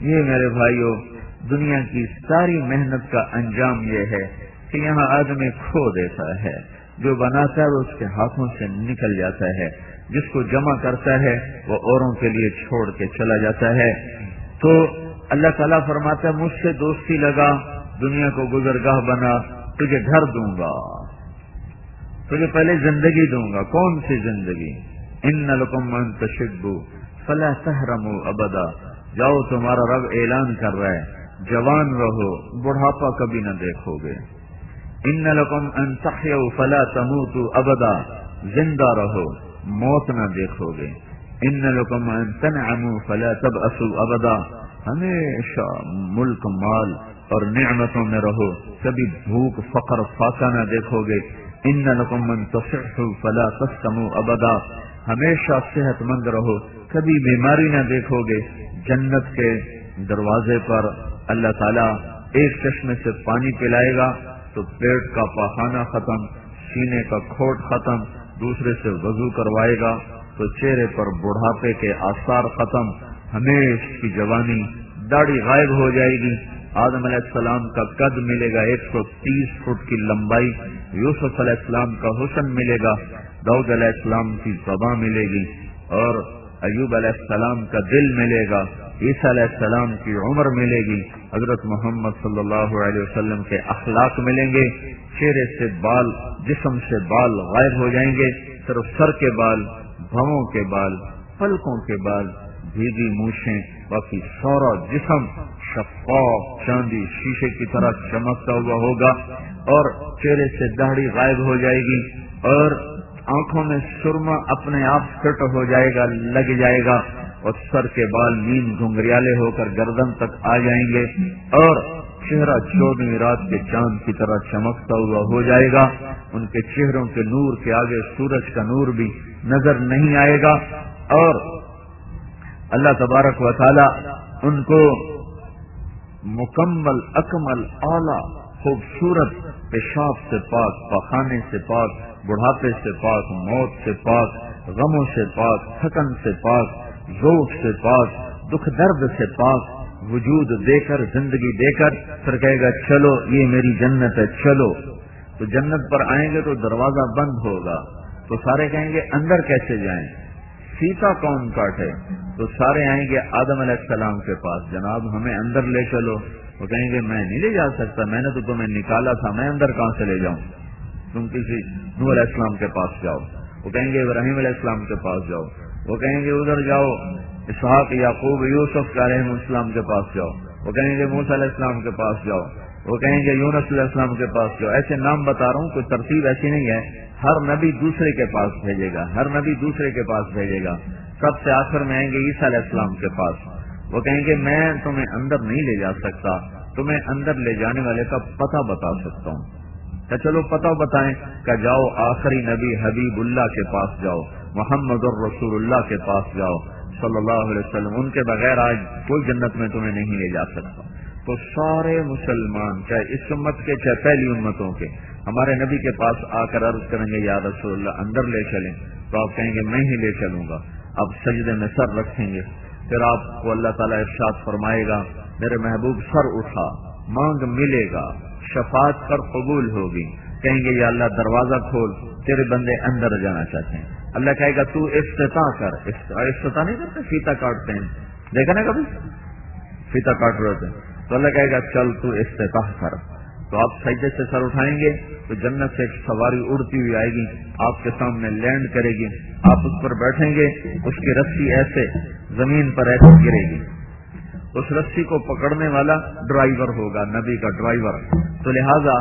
یہ میرے بھائیوں، دنیا کی ساری محنت کا انجام یہ ہے کہ یہاں آدمی کھو دیتا ہے، جو بناتا ہے وہ اس کے ہاتھوں سے نکل جاتا ہے، جس کو جمع کرتا ہے وہ اوروں کے لیے چھوڑ کے چلا جاتا ہے۔ تو اللہ تعالیٰ فرماتا ہے مجھ سے دوستی لگا، دنیا کو گزرگاہ بنا، تجھے گھر دوں گا، تجھے پہلے زندگی دوں گا۔ کون سی زندگی؟ ان لکم ان تشبوا فلا تحرموا ابدا، جاؤ تمہارا رب اعلان کر رہا ہے جوان رہو، بڑھاپا کبھی نہ دیکھو گے۔ ان لکم ان تحیوا فلا تموتوا ابدا، زندہ رہو موت نہ دیکھو گے۔ ان لکم ان تنعموا فلا تبأسوا ابدا، ہمیشہ ملک مال اور نعمتوں میں رہو، کبھی بھوک فقر فاقہ نہ دیکھو گے۔ ان لکم ان تصحوا فلا تسقموا ابدا، ہمیشہ صحت مند رہو، کبھی بیماری نہ دیکھو گے۔ جنت کے دروازے پر اللہ تعالیٰ ایک چشمے سے پانی پلائے گا تو پیٹ کا پاخانہ ختم، سینے کا کھوٹ ختم، دوسرے سے وضو کروائے گا تو چہرے پر بڑھاپے کے آثار ختم، ہمیشہ کی جوانی، داڑھی غائب ہو جائے گی۔ آدم علیہ السلام کا قد ملے گا 130 فٹ کی لمبائی، یوسف علیہ السلام کا حسن ملے گا، داؤد علیہ السلام کی زبان ملے گی، اور ایوب علیہ السلام کا دل ملے گا، عیسیٰ علیہ السلام کی عمر ملے گی، حضرت محمد صلی اللہ علیہ وسلم کے اخلاق ملیں گے۔ چہرے سے بال، جسم سے بال غائب ہو جائیں گے، صرف سر کے بال، بھووں کے بال، پلکوں کے بال، بھیگی مونچھیں، باقی سارا جسم شفاف چاندی شیشے کی طرح چمکتا ہوا ہوگا، اور چہرے سے داڑھی غائب ہو جائے گی، اور آنکھوں میں سرما اپنے آپ فٹ ہو جائے گا، لگ جائے گا، اور سر کے بال نیند گھنگریالے ہو کر گردن تک آ جائیں گے، اور چہرہ 14ویں رات کے چاند کی طرح چمکتا ہوا ہو جائے گا۔ ان کے چہروں کے نور کے آگے سورج کا نور بھی نظر نہیں آئے گا، اور اللہ تبارک و تعالی ان کو مکمل اکمل اعلیٰ خوبصورت پیشاب سے پاک، پخانے سے پاک، بڑھاپے سے پاک، موت سے پاک، غموں سے پاک، تھکن سے پاک، ذوق سے پاک، دکھ درد سے پاک وجود دے کر، زندگی دے کر، پھر کہے گا چلو یہ میری جنت ہے، چلو۔ تو جنت پر آئیں گے تو دروازہ بند ہوگا، تو سارے کہیں گے اندر کیسے جائیں، سیتا کون کاٹے؟ تو سارے آئیں گے آدم علیہ السلام کے پاس، جناب ہمیں اندر لے چلو۔ وہ کہیں گے میں نہیں لے جا سکتا، میں نے تو تمہیں نکالا تھا، میں اندر کہاں سے لے جاؤں؟ تم کسی نوح علیہ السلام کے پاس جاؤ، وہ کہیں گے ابراہیم علیہ السلام کے پاس جاؤ، وہ کہیں گے ادھر جاؤ اسحاق یعقوب یوسف علیہ السلام کے پاس جاؤ، وہ کہیں گے موسیٰ علیہ السلام کے پاس جاؤ، وہ کہیں گے یونس علیہ السلام کے پاس جاؤ. ایسے نام بتا رہا ہوں، کوئی ترتیب ایسی نہیں ہے. ہر نبی دوسرے کے پاس بھیجے گا، ہر نبی دوسرے کے پاس بھیجے گا. سب سے آخر میں آئیں گے عیسیٰ علیہ السلام کے پاس. وہ کہیں گے میں تمہیں اندر نہیں لے جا سکتا، تمہیں اندر لے جانے والے کا پتہ بتا سکتا ہوں. کہ چلو پتہ بتائیں. کہ جاؤ آخری نبی حبیب اللہ کے پاس جاؤ، محمد الرسول اللہ کے پاس جاؤ صلی اللہ علیہ وسلم. ان کے بغیر آج کوئی جنت میں تمہیں نہیں لے جا سکتا. تو سارے مسلمان چاہے اس امت کے چاہے پہلی امتوں کے ہمارے نبی کے پاس آ کر عرض کریں گے یا رسول اللہ اندر لے چلیں، تو آپ کہیں گے میں ہی لے چلوں گا. اب سجدے میں سر رکھیں گے، پھر آپ کو اللہ تعالیٰ ارشاد فرمائے گا میرے محبوب سر اٹھا، مانگ ملے گا، شفاعت پر قبول ہوگی. کہیں گے یا اللہ دروازہ کھول، تیرے بندے اندر جانا چاہتے ہیں. اللہ کہے گا تو افتتاح کر. افتتاح نہیں کرتے، فیتا کاٹتے ہیں، دیکھا نا کبھی فیتا کاٹ رہے ہوتے ہیں. تو اللہ کہے گا چل تو افتتاح کر. تو آپ سجدے سے سر اٹھائیں گے تو جنت سے ایک سواری اڑتی ہوئی آئے گی، آپ کے سامنے لینڈ کرے گی. آپ اس پر بیٹھیں گے، اس کی رسی ایسے زمین پر ایسے گرے گی. اس رسی کو پکڑنے والا ڈرائیور ہوگا، نبی کا ڈرائیور. تو لہذا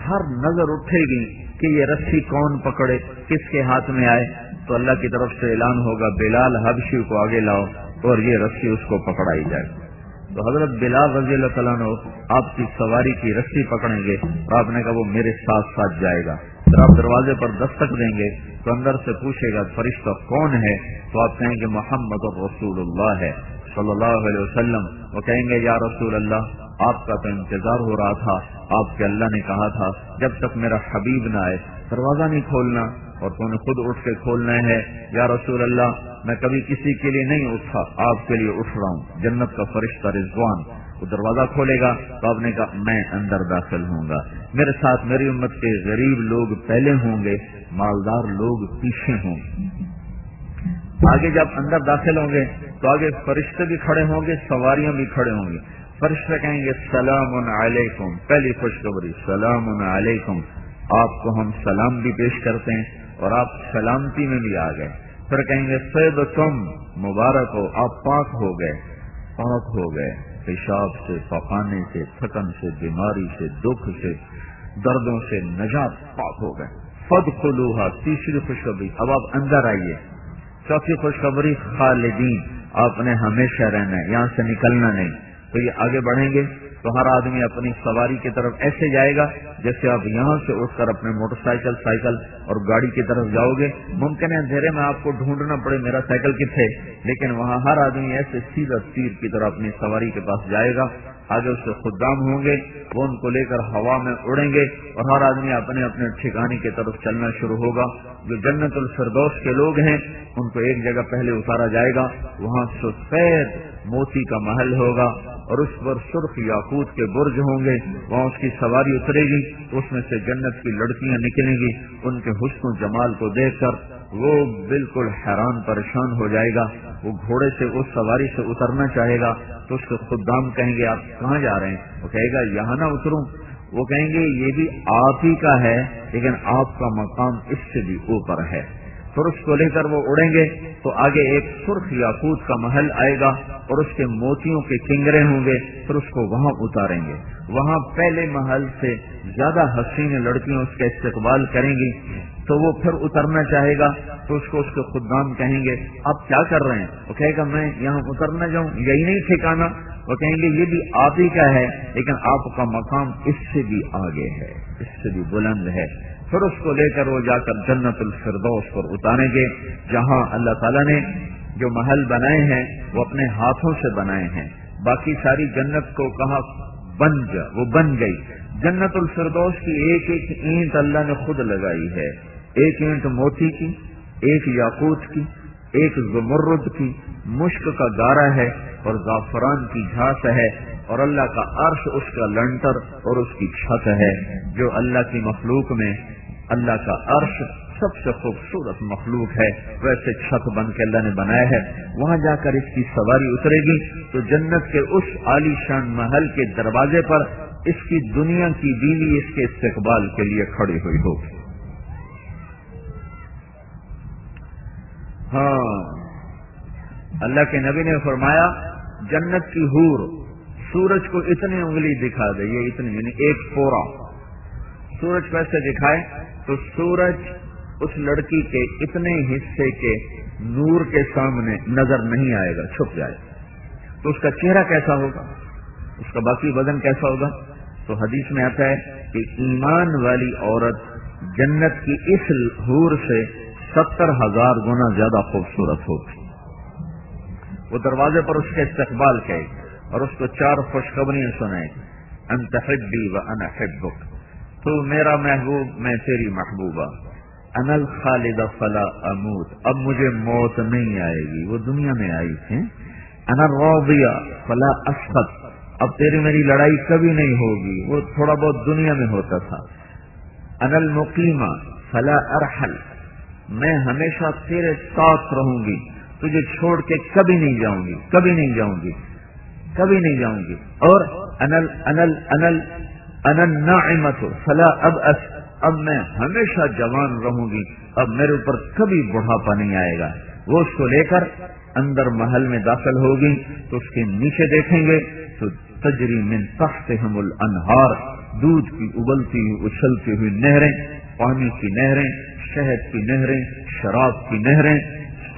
ہر نظر اٹھے گی کہ یہ رسی کون پکڑے، کس کے ہاتھ میں آئے. تو اللہ کی طرف سے اعلان ہوگا بلال حبشی کو آگے لاؤ اور یہ رسی اس کو پکڑائی جائے. تو حضرت بلال رضی اللہ تعالیٰ عنہ آپ کی سواری کی رسی پکڑیں گے اور آپ نے کہا وہ میرے ساتھ ساتھ جائے گا. پھر آپ دروازے پر دستک دیں گے تو اندر سے پوچھے گا فرشتہ کون ہے؟ تو آپ کہیں گے محمد رسول اللہ ہے صلی اللہ علیہ وسلم. وہ کہیں گے یا رسول اللہ آپ کا تو انتظار ہو رہا تھا، آپ کے اللہ نے کہا تھا جب تک میرا حبیب نہ آئے دروازہ نہیں کھولنا، اور تو نے خود اٹھ کے کھولنا ہے. یا رسول اللہ میں کبھی کسی کے لیے نہیں اٹھا، آپ کے لیے اٹھ رہا ہوں. جنت کا فرشتہ رضوان وہ دروازہ کھولے گا تو آپ نے کہا میں اندر داخل ہوں گا، میرے ساتھ میری امت کے غریب لوگ پہلے ہوں گے، مالدار لوگ پیچھے ہوں گے. آگے جب اندر داخل ہوں گے تو آگے فرشتے بھی کھڑے ہوں گے، سواریاں بھی کھڑے ہوں گے. فرشتے کہیں گے سلام علیکم، پہلی خوشخبری سلام علیکم، آپ کو ہم سلام بھی پیش کرتے ہیں اور آپ سلامتی میں بھی آ گئے. پھر کہیں گے طیبتم، مبارک ہو، آپ پاک ہو گئے، پاک ہو گئے پیشاب سے، پخانے سے، تھکن سے، بیماری سے، دکھ سے، دردوں سے نجات، پاک ہو گئے. فادخلوها، تیسری خوشخبری اب آپ اندر آئیے. چوتھی خوشخبری خالدین، آپ نے ہمیشہ رہنا ہے، یہاں سے نکلنا نہیں. تو یہ آگے بڑھیں گے تو ہر آدمی اپنی سواری کی طرف ایسے جائے گا جیسے آپ یہاں سے اٹھ کر اپنے موٹر سائیکل، سائیکل اور گاڑی کی طرف جاؤ گے. ممکن ہے اندھیرے میں آپ کو ڈھونڈنا پڑے میرا سائیکل کتنے، لیکن وہاں ہر آدمی ایسے سیدھا تیر کی طرح اپنی سواری کے پاس جائے گا. آگے اس سے خدام ہوں گے، وہ ان کو لے کر ہوا میں اڑیں گے اور ہر آدمی اپنے اپنے ٹھکانے کی طرف چلنا شروع ہوگا. جو جنت الفردوس کے لوگ ہیں ان کو ایک جگہ پہلے اتارا جائے گا، وہاں سفید موتی کا محل ہوگا اور اس پر سرخ یاقوت کے برج ہوں گے. وہاں اس کی سواری اترے گی تو اس میں سے جنت کی لڑکیاں نکلیں گی. ان کے حسن و جمال کو دیکھ کر وہ بالکل حیران پریشان ہو جائے گا. وہ گھوڑے سے اس سواری سے اترنا چاہے گا تو اس کے خدام کہیں گے آپ کہاں جا رہے ہیں؟ وہ کہے گا یہاں نہ اتروں. وہ کہیں گے یہ بھی آپ ہی کا ہے لیکن آپ کا مقام اس سے بھی اوپر ہے. پھر اس کو لے کر وہ اڑیں گے تو آگے ایک سرخ یاقوت کا محل آئے گا اور اس کے موتیوں کے کنگرے ہوں گے. پھر اس کو وہاں اتاریں گے. وہاں پہلے محل سے زیادہ حسین لڑکیاں اس کا استقبال کریں گی. تو وہ پھر اترنا چاہے گا تو اس کو اس کے خدام کہیں گے آپ کیا کر رہے ہیں؟ وہ کہے گا میں یہاں اترنا جاؤں، یہی نہیں ٹھکانا. وہ کہیں گے یہ بھی آپ ہی کا ہے لیکن آپ کا مقام اس سے بھی آگے ہے، اس سے بھی بلند ہے. پھر اس کو لے کر وہ جا کر جنت الفردوس پر اتاریں گے جہاں اللہ تعالیٰ نے جو محل بنائے ہیں وہ اپنے ہاتھوں سے بنائے ہیں. باقی ساری جنت کو کہا بن جا، وہ بن گئی. جنت الفردوس کی ایک ایک اینٹ اللہ نے خود لگائی ہے. ایک اینٹ موتی کی، ایک یاقوت کی، ایک زمرد کی، مشک کا گارا ہے اور زعفران کی گھاس ہے اور اللہ کا عرش اس کا لنٹر اور اس کی چھت ہے. جو اللہ کی مخلوق میں اللہ کا عرش سب سے خوبصورت مخلوق ہے، ویسے چھت بن کے اللہ نے بنایا ہے، وہاں جا کر اس کی سواری اترے گی تو جنت کے اس عالی شان محل کے دروازے پر اس کی دنیا کی بیوی اس کے استقبال کے لیے کھڑی ہوئی ہوگی۔ ہاں، اللہ کے نبی نے فرمایا جنت کی حور سورج کو اتنی انگلی دکھا دے، یہ اتنی یعنی ایک پورا سورج کیسے دکھائے تو سورج اس لڑکی کے اتنے حصے کے نور کے سامنے نظر نہیں آئے گا، چھپ جائے گا، تو اس کا چہرہ کیسا ہوگا، اس کا باقی بدن کیسا ہوگا؟ تو حدیث میں آتا ہے کہ ایمان والی عورت جنت کی اس حور سے 70,000 گنا زیادہ خوبصورت ہوگی۔ وہ دروازے پر اس کے استقبال کرے اور اس کو 4 خوشخبریاں سنائے، انت حبی و انا حبک، تو میرا محبوب میں تیری محبوبہ، انا الخالد فلا اموت، اب مجھے موت نہیں آئے گی، وہ دنیا میں آئی تھی، انا الراضیہ فلا اسخط، اب تیری میری لڑائی کبھی نہیں ہوگی، وہ تھوڑا بہت دنیا میں ہوتا تھا، انا المقیمہ فلا ارحل، میں ہمیشہ تیرے ساتھ رہوں گی، تجھے چھوڑ کے کبھی نہیں جاؤں گی، کبھی نہیں جاؤں گی، کبھی نہیں جاؤں گی، اور انا الناعمۃ فلا ابأس، اب میں ہمیشہ جوان رہوں گی، اب میرے اوپر کبھی بڑھاپا نہیں آئے گا۔ وہ اس کو لے کر اندر محل میں داخل ہوگی تو اس کے نیچے دیکھیں گے تو تجری من تحتہم الانہار، دودھ کی ابلتی ہوئی اچھلتی ہوئی نہریں، پانی کی نہریں، شہد کی نہریں، شراب کی نہریں،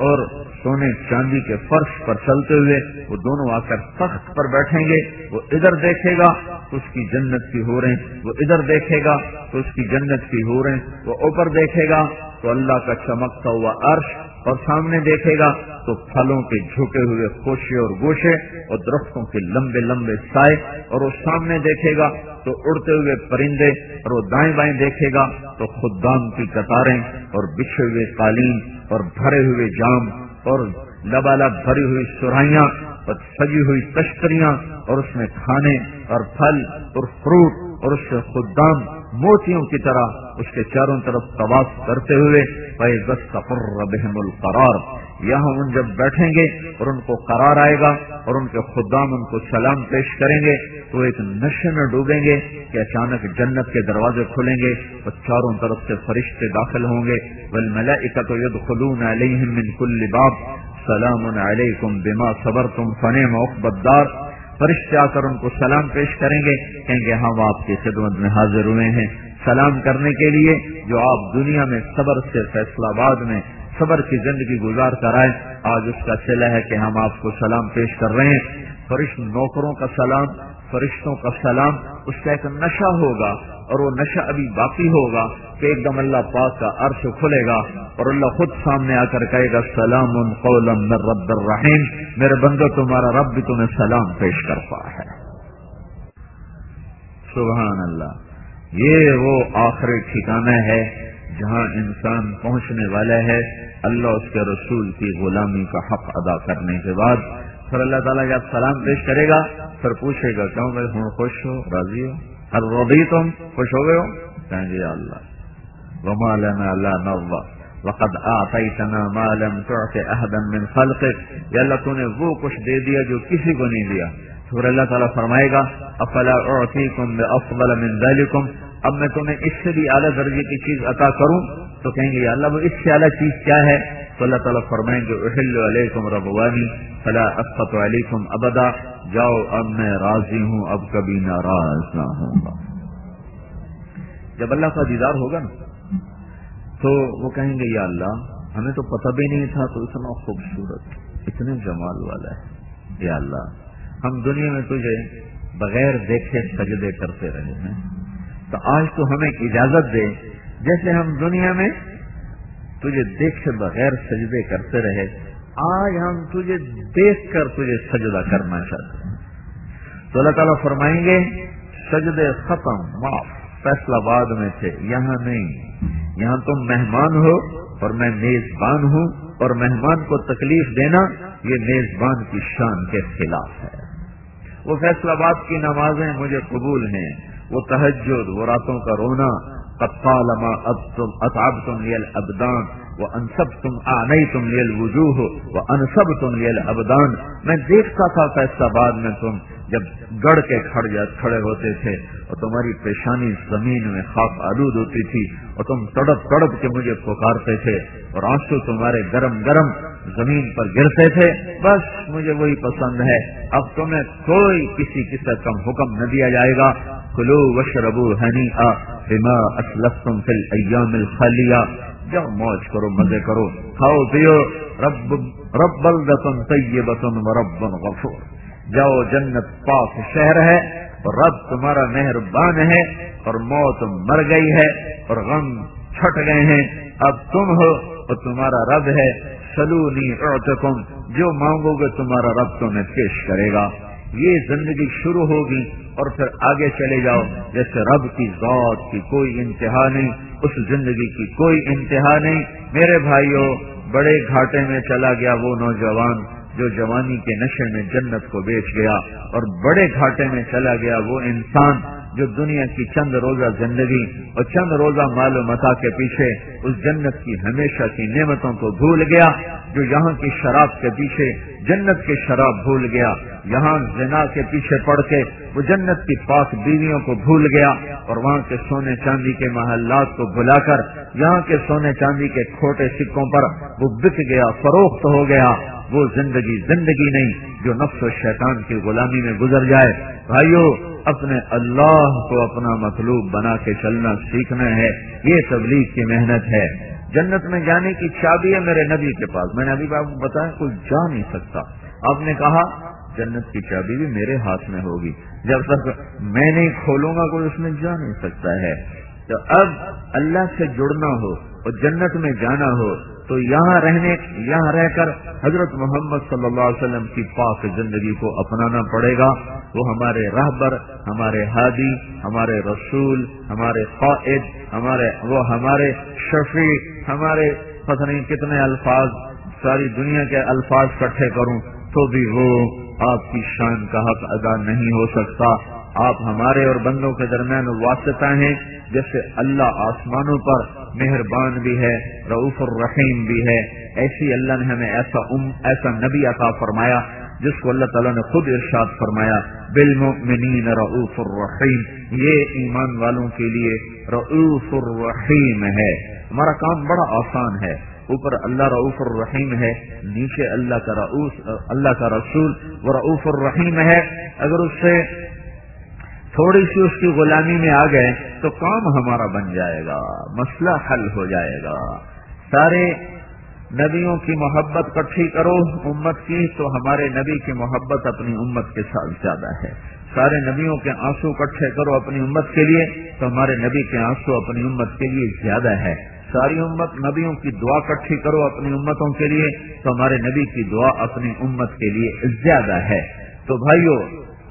اور سونے چاندی کے فرش پر چلتے ہوئے وہ دونوں آ کر تخت پر بیٹھیں گے، وہ ادھر دیکھے گا تو اس کی جنت کی حوریں، وہ ادھر دیکھے گا تو اس کی جنت کی حوریں، وہ اوپر دیکھے گا تو اللہ کا چمکتا ہوا عرش، اور سامنے دیکھے گا تو پھلوں کے جھکے ہوئے خوشے اور گوشے اور درختوں کے لمبے لمبے سائے، اور وہ سامنے دیکھے گا تو اڑتے ہوئے پرندے، اور وہ دائیں بائیں دیکھے گا تو خدام کی قطاریں اور بچھے ہوئے قالین اور بھرے ہوئے جام اور لبالب بھری ہوئی سرائیاں اور سجی ہوئی تشتریاں، اور اس میں کھانے اور پھل اور فروٹ، اور اس کے خدام موتیوں کی طرح اس کے چاروں طرف طواف کرتے ہوئے، فَإِذَا اسْتَقَرَّ بِهِمُ الْقَرَارُ، یہاں ان جب بیٹھیں گے اور ان کو قرار آئے گا اور ان کے خدام ان کو سلام پیش کریں گے تو ایک نشے میں ڈوبیں گے کہ اچانک جنت کے دروازے کھلیں گے اور چاروں طرف سے فرشتے داخل ہوں گے، وَالْمَلَائِكَةُ يَدْخُلُونَ عَلَيْهِمْ مِنْ كُلِّ بَابٍ سَلَامٌ عَلَيْكُمْ بِمَا صَبَرْتُمْ فَنِعْمَ عُقْبَى الدَّارِ، فرشتے آ کر ان کو سلام پیش کریں گے، کہیں گے ہم آپ کی خدمت میں حاضر ہوئے ہیں سلام کرنے کے لیے، جو آپ دنیا میں صبر سے فیصلہ آباد میں صبر کی زندگی گزار کر آئے، آج اس کا صلہ ہے کہ ہم آپ کو سلام پیش کر رہے ہیں۔ فرشت نوکروں کا سلام، فرشتوں کا سلام، اس کا ایک نشہ ہوگا، اور وہ نشہ ابھی باقی ہوگا کہ ایک دم اللہ پاک کا عرش کھلے گا اور اللہ خود سامنے آ کر کہے گا سلام قولا من رب الرحیم، میرے بندو تمہارا رب بھی تمہیں سلام پیش کرتا ہے۔ سبحان اللہ، یہ وہ آخری ٹھکانہ ہے جہاں انسان پہنچنے والا ہے اللہ اس کے رسول کی غلامی کا حق ادا کرنے کے بعد۔ پھر اللہ تعالیٰ جب سلام پیش کرے گا پھر پوچھے گا کیوں بھائی ہوں خوش ہو، راضی ہو، ہر روبی تم خوش ہو گئے ہو؟ کہیں گے یا اللہ وما لنا لا نرضى وقد اعطيتنا ما لم تعط احدا من خلقك، یا اللہ تو نے وہ کچھ دے دیا جو کسی کو نہیں دیا۔ پھر اللہ تعالیٰ فرمائے گا افلا اعطيكم بافضل من ذلكم، اب میں تمہیں اس سے بھی اعلیٰ درجے کی چیز عطا کروں؟ تو کہیں گے یا اللہ وہ اس سے اعلیٰ چیز کیا ہے؟ تو اللہ تعالیٰ فرمائیں گے احل علیکم رضوانی فلا اسخط علیکم ابدا، جاؤ اب میں راضی ہوں، اب کبھی ناراض نہ ہوں گا۔ جب اللہ کا دیدار ہوگا نا تو وہ کہیں گے یا اللہ ہمیں تو پتہ بھی نہیں تھا تو اتنا خوبصورت اتنے جمال والا ہے، یا اللہ ہم دنیا میں تجھے بغیر دیکھے سجدے کرتے رہے ہیں، تو آج تو ہمیں اجازت دے جیسے ہم دنیا میں تجھے دیکھے بغیر سجدے کرتے رہے، آج ہم تجھے دیکھ کر تجھے سجدہ کرنا چاہتے ہیں۔ تو اللہ تعالیٰ فرمائیں گے سجدے ختم، معاف، فیصلہ بعد میں تھے، یہاں نہیں، یہاں تم مہمان ہو اور میں میزبان ہوں، اور مہمان کو تکلیف دینا یہ میزبان کی شان کے خلاف ہے۔ وہ فیصلہ بعد کی نمازیں مجھے قبول ہیں، وہ تہجد، وہ راتوں کا رونا، قد طالما اتعبتم لی الابدان وانصبتم اعنیتم لی الوجوہ وانصبتم لی الابدان. میں دیکھتا تھا فیصلہ میں تم جب گڑ کے کھڑے ہوتے تھے اور تمہاری پیشانی زمین میں خاک آلود ہوتی تھی اور تم تڑپ تڑپ کے مجھے پکارتے تھے اور آنسو تمہارے گرم گرم زمین پر گرتے تھے. بس مجھے وہی پسند ہے. اب تمہیں کوئی کسی قسم کا حکم نہ دیا جائے گا. کلو وشربوا ہنیئا بما اسلفتم فی الایام الخالیہ. جاؤ موج کرو، مزے کرو، کھاؤ پیو. رب بلدۃ طیبۃ ورب غفور. جاؤ، جنت پاک شہر ہے اور رب تمہارا مہربان ہے اور موت مر گئی ہے اور غم چھٹ گئے ہیں. اب تم ہو اور تمہارا رب ہے. سلونی اعطکم، جو مانگو گے تمہارا رب تمہیں پیش کرے گا. یہ زندگی شروع ہوگی اور پھر آگے چلے جاؤ. جیسے رب کی ذات کی کوئی انتہا نہیں، اس زندگی کی کوئی انتہا نہیں. میرے بھائیوں، بڑے گھاٹے میں چلا گیا وہ نوجوان جو جوانی کے نشے میں جنت کو بیچ گیا، اور بڑے گھاٹے میں چلا گیا وہ انسان جو دنیا کی چند روزہ زندگی اور چند روزہ مال و متاع کے پیچھے اس جنت کی ہمیشہ کی نعمتوں کو بھول گیا، جو یہاں کی شراب کے پیچھے جنت کی شراب بھول گیا، یہاں زنا کے پیچھے پڑ کے وہ جنت کی پاک بیویوں کو بھول گیا، اور وہاں کے سونے چاندی کے محلات کو بھلا کر یہاں کے سونے چاندی کے کھوٹے سکوں پر وہ بک گیا، فروخت ہو گیا. وہ زندگی نہیں جو نفس و شیطان کی غلامی میں گزر جائے. بھائیو، اپنے اللہ کو اپنا مطلوب بنا کے چلنا سیکھنا ہے. یہ تبلیغ کی محنت ہے. جنت میں جانے کی چابی ہے میرے نبی کے پاس. میں نے ابھی آپ کو بتایا کوئی جا نہیں سکتا. آپ نے کہا جنت کی چابی بھی میرے ہاتھ میں ہوگی. جب تک میں نہیں کھولوں گا کوئی اس میں جا نہیں سکتا ہے. تو اب اللہ سے جڑنا ہو اور جنت میں جانا ہو تو یہاں رہ کر حضرت محمد صلی اللہ علیہ وسلم کی پاک زندگی کو اپنانا پڑے گا. وہ ہمارے رہبر، ہمارے ہادی، ہمارے رسول، ہمارے قائد، ہمارے شفیع، ہمارے پتہ نہیں کتنے الفاظ، ساری دنیا کے الفاظ اکٹھے کروں تو بھی وہ آپ کی شان کا حق ادا نہیں ہو سکتا. آپ ہمارے اور بندوں کے درمیان واسطہ ہیں. جیسے اللہ آسمانوں پر مہربان بھی ہے، رؤوف الرحیم بھی ہے، ایسی اللہ نے ہمیں ایسا نبی عطا فرمایا جس کو اللہ تعالیٰ نے خود ارشاد فرمایا بالمؤمنین رؤوف الرحیم. یہ ایمان والوں کے لیے رؤوف الرحیم ہے. ہمارا کام بڑا آسان ہے. اوپر اللہ رؤوف الرحیم ہے، نیچے اللہ کا رسول وہ رؤوف الرحیم ہے. اگر اس سے تھوڑی سی اس کی غلامی میں آ گئے تو کام ہمارا بن جائے گا، مسئلہ حل ہو جائے گا. سارے نبیوں کی محبت اکٹھی کرو امت کی تو ہمارے نبی کی محبت اپنی امت کے ساتھ زیادہ ہے. سارے نبیوں کے آنسو اکٹھے کرو اپنی امت کے لیے تو ہمارے نبی کے آنسو اپنی امت کے لیے زیادہ ہے. ساری امت نبیوں کی دعا اکٹھی کرو اپنی امتوں کے لیے تو ہمارے نبی کی دعا اپنی امت کے لیے زیادہ ہے. تو بھائیو،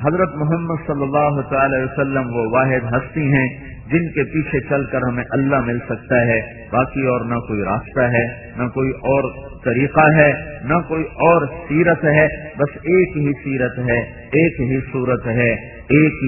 حضرت محمد صلی اللہ تعالی وسلم وہ واحد ہستی ہیں جن کے پیچھے چل کر ہمیں اللہ مل سکتا ہے. باقی اور نہ کوئی راستہ ہے، نہ کوئی اور طریقہ ہے، نہ کوئی اور سیرت ہے. بس ایک ہی سیرت ہے، ایک ہی صورت ہے، ایک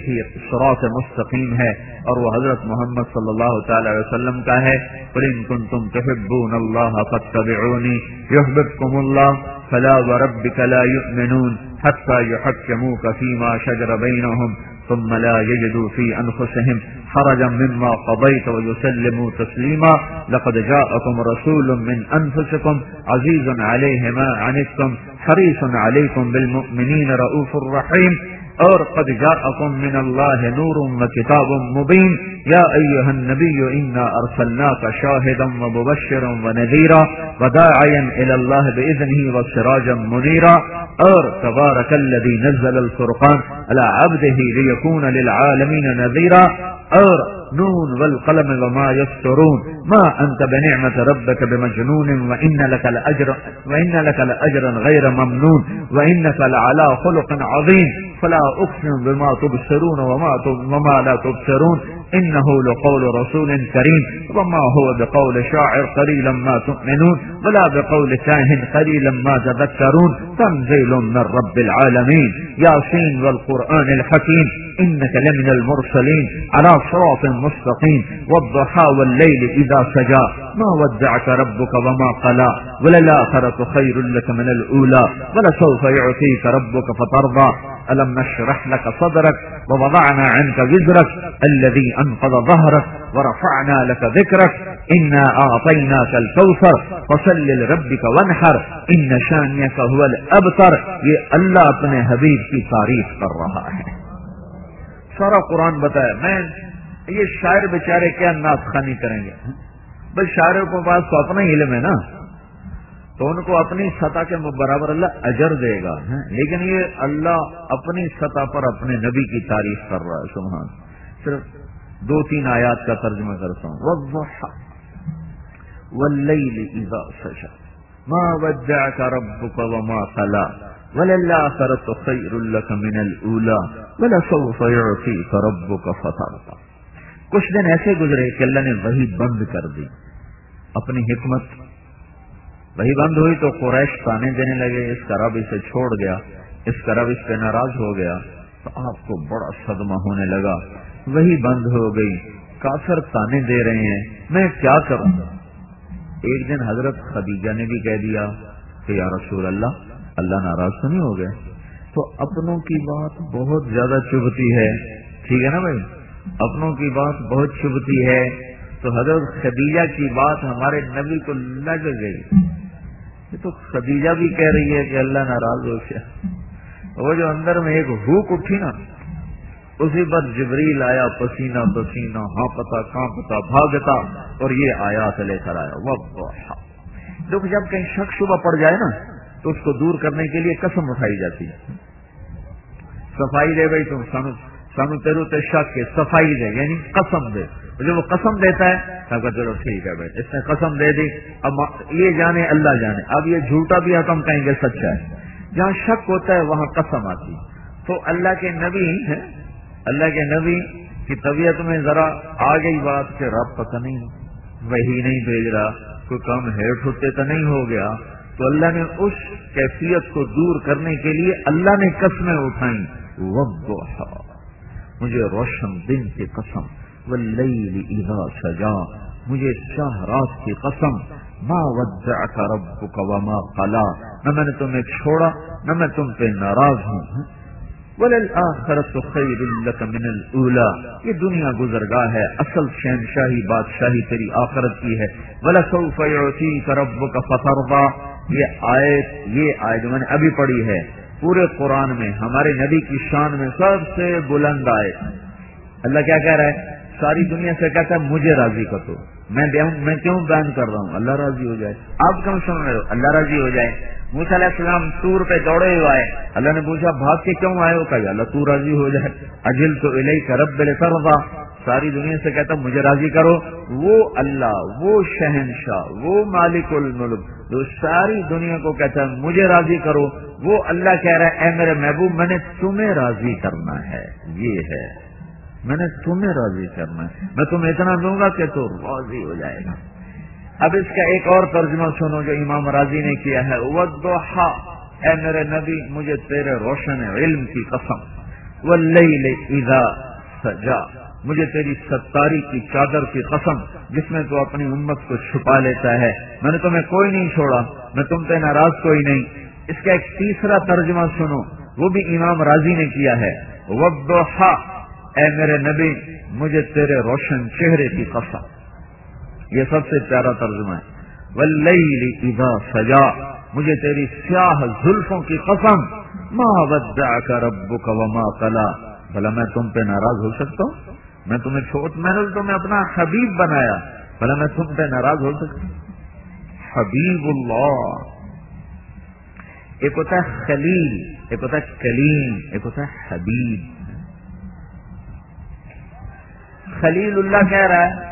ہی صراط مستقیم ہے، اور وہ حضرت محمد صلی اللہ تعالی وسلم کا ہے. قل ان کنتم تحبون اللہ فاتبعونی یحببکم اللہ فلا وربک لا یؤمنون حتى يحكموك فيما شجر بينهم ثم لا يجدوا في أنفسهم حرجا مما قضيت ويسلموا تسليما. لقد جاءكم رسول من أنفسكم عزيز عليه ما عنتم حريص عليكم بالمؤمنين رؤوف رحيم. اور قد جاءكم من الله نور وكتاب مبين يا أيها النبي إنا أرسلناك شاهدا ومبشرا ونذيرا وداعيا إلى الله بإذنه وسراجا منيرا. اور تبارك الذي نزل الفرقان على عبده ليكون للعالمين نذيرا. اور نون والقلم وما يسطرون ما أنت بنعمة ربك بمجنون وإن لك لأجرا غير ممنون وإنك لعلى خلق عظيم. فلا أقسم بما تبصرون وما لا تبصرون إنه لقول رسول كريم وما هو بقول شاعر قليلا ما تؤمنون ولا بقول كاهن قليلا ما تذكرون تنزيل من رب العالمين ياسين والقرآن الحكيم إنك لمن المرسلين على صراط مستقيم والضحى والليل إذا سجى ما ودعك ربك وما قلى وللآخرة خير لك من الأولى ولسوف يعطيك ربك فترضى ألم نشرح لك صدرك ووضعنا عنك وزرك الذي أنقض ظهرك ورفعنا لك ذكرك إنا أعطيناك الكوثر فصل لربك وانحر إن شانئك هو الأبتر. یہ اللہ اپنے حبیب کی تعریف کر رہا ہے. سارا قرآن بتایا. میں یہ شاعر بیچارے کیا نعت خوانی کریں گے؟ بس شاعروں کے پاس تو اپنا ہی علم ہے نا، تو ان کو اپنی سطح کے برابر اللہ اجر دے گا. لیکن یہ اللہ اپنی سطح پر اپنے نبی کی تعریف کر رہا ہے. سبحان. صرف 2-3 آیات کا ترجمہ کرتا ہوں. والضحى والليل اذا سجى ما ودعك ربك وما قلى وللآخرة خير لك من الأولى ولسوف يعطيك ربك فترضى. کچھ دن ایسے گزرے کہ اللہ نے وحی بند کر دی. اپنی حکمت وہی بند ہوئی تو قریش تانے دینے لگے، اس کا رب اسے چھوڑ گیا، اس کا رب اس پہ ناراض ہو گیا. تو آپ کو بڑا صدمہ ہونے لگا. وہی بند ہو گئی، کافر تانے دے رہے ہیں، میں کیا کروں؟ ایک دن حضرت خدیجہ نے بھی کہہ دیا کہ یا رسول اللہ ناراض تو نہیں ہو گئے؟ تو اپنوں کی بات بہت زیادہ چبھتی ہے. ٹھیک ہے نا بھائی، اپنوں کی بات بہت چبھتی ہے. تو حضرت خدیجہ کی بات ہمارے نبی کو لگ گئی. یہ تو خدیجہ بھی کہہ رہی ہے کہ اللہ ناراض ہو گیا. وہ جو اندر میں ایک ہوک اٹھی نا، اسی پر جبریل آیا پسینہ پسینہ، ہانپتا کانپتا بھاگتا، اور یہ آیات لے کر آیا. دیکھو جب کہیں شک شبہ پڑ جائے نا تو اس کو دور کرنے کے لیے قسم اٹھائی جاتی ہے. صفائی دے بھائی تم سانو تیرو تے شک کے صفائی دے، یعنی قسم دے. جو وہ قسم دیتا ہے کہ چلو ٹھیک ہے بھائی، اس نے قسم دے دی، اب یہ جانے اللہ جانے، اب یہ جھوٹا بھی ہے تو ہم کہیں گے سچا ہے. جہاں شک ہوتا ہے وہاں قسم آتی. تو اللہ کے نبی کی طبیعت میں ذرا آ گئی بات کہ رب پتہ نہیں وہی نہیں بھیج رہا، کوئی کام ہیٹ ہوتے تو نہیں ہو گیا. تو اللہ نے اس کیفیت کو دور کرنے کے لیے اللہ نے قسمیں اٹھائیں. والضحى، مجھے روشن دن کی قسم، واللیل اذا سجا، مجھے چاہ رات کی قسم، ما ودعك ربك وما قلى، نہ میں نے تمہیں چھوڑا نہ میں تم پہ ناراض ہوں. وللآخرة خیر لك من الأولى، یہ دنیا گزرگاہ ہے، اصل شہنشاہی بادشاہی تیری آخرت کی ہے. ولسوف يعطيك ربك فترضى، یہ آیت جو میں نے ابھی پڑھی ہے پورے قرآن میں ہمارے نبی کی شان میں سب سے بلند آیت. اللہ کیا کہہ رہا ہے؟ ساری دنیا سے کہتا ہے مجھے راضی کر دو. میں کیوں بیان کر رہا ہوں؟ اللہ راضی ہو جائے. آپ کیوں سن رہے ہو؟ اللہ راضی ہو جائے. موسیٰ علیہ السلام طور پہ دوڑے ہوئے آئے، اللہ نے پوچھا بھاگ کے کیوں آئے ہو؟ کہا اللہ تو راضی ہو جائے. اجلت الیک رب لترضى، ساری دنیا سے کہتا مجھے راضی کرو. وہ اللہ، وہ شہنشاہ، وہ مالک الملک جو ساری دنیا کو کہتا ہے مجھے راضی کرو، وہ اللہ کہہ رہا ہے اے میرے محبوب میں نے تمہیں راضی کرنا ہے. یہ ہے، میں نے تمہیں راضی کرنا ہے، میں تمہیں اتنا دوں گا کہ تو راضی ہو جائے گا. اب اس کا ایک اور ترجمہ سنو جو امام راضی نے کیا ہے. والضحى، اے میرے نبی مجھے تیرے روشن علم کی قسم. واللیل اذا سجا، مجھے تیری ستاری کی چادر کی قسم جس میں تو اپنی امت کو چھپا لیتا ہے. میں نے تمہیں کوئی نہیں چھوڑا، میں تم پہ ناراض کوئی نہیں. اس کا ایک تیسرا ترجمہ سنو، وہ بھی امام راضی نے کیا ہے. والضحى، اے میرے نبی مجھے تیرے روشن چہرے کی قسم. یہ سب سے پیارا ترجمہ ہے. واللیل اذا سجا، مجھے تیری سیاہ زلفوں کی قسم. ما ودعك ربك وما قلى، بھلا میں تم پہ ناراض ہو سکتا ہوں؟ میں نے تمہیں اپنا حبیب بنایا، بھلا میں تم پہ ناراض ہو سکتا ہوں؟ حبیب اللہ، ایک ہوتا ہے خلیل، ایک ہوتا ہے کلیم، ایک ہوتا ہے حبیب. خلیل اللہ کہہ رہا ہے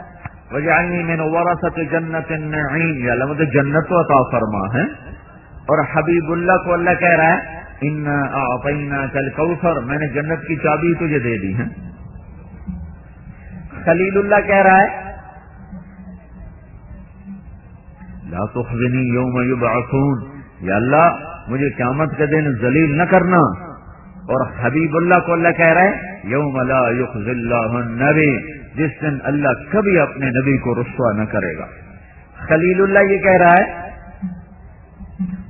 وَجَعَلْنِي مِنْ وَرَثَةِ جَنَّةِ النَّعِيمِ، یا اللہ مجھے جنت و عطا فرما ہے. اور حبیب اللہ کو اللہ کہہ رہا ہے اِنَّا أَعْطَيْنَاكَ الْكَوْثَرَ، میں نے جنت کی چابی تجھے دے دی ہے. خلیل اللہ کہہ رہا ہے لا تخزنی یوم یبعثون، یا اللہ مجھے قیامت کے دن ذلیل نہ کرنا. اور حبیب اللہ کو اللہ کہہ رہا ہے یوم لا یخزی اللہ النبی، جس دن اللہ کبھی اپنے نبی کو رسوا نہ کرے گا. خلیل اللہ یہ کہہ رہا ہے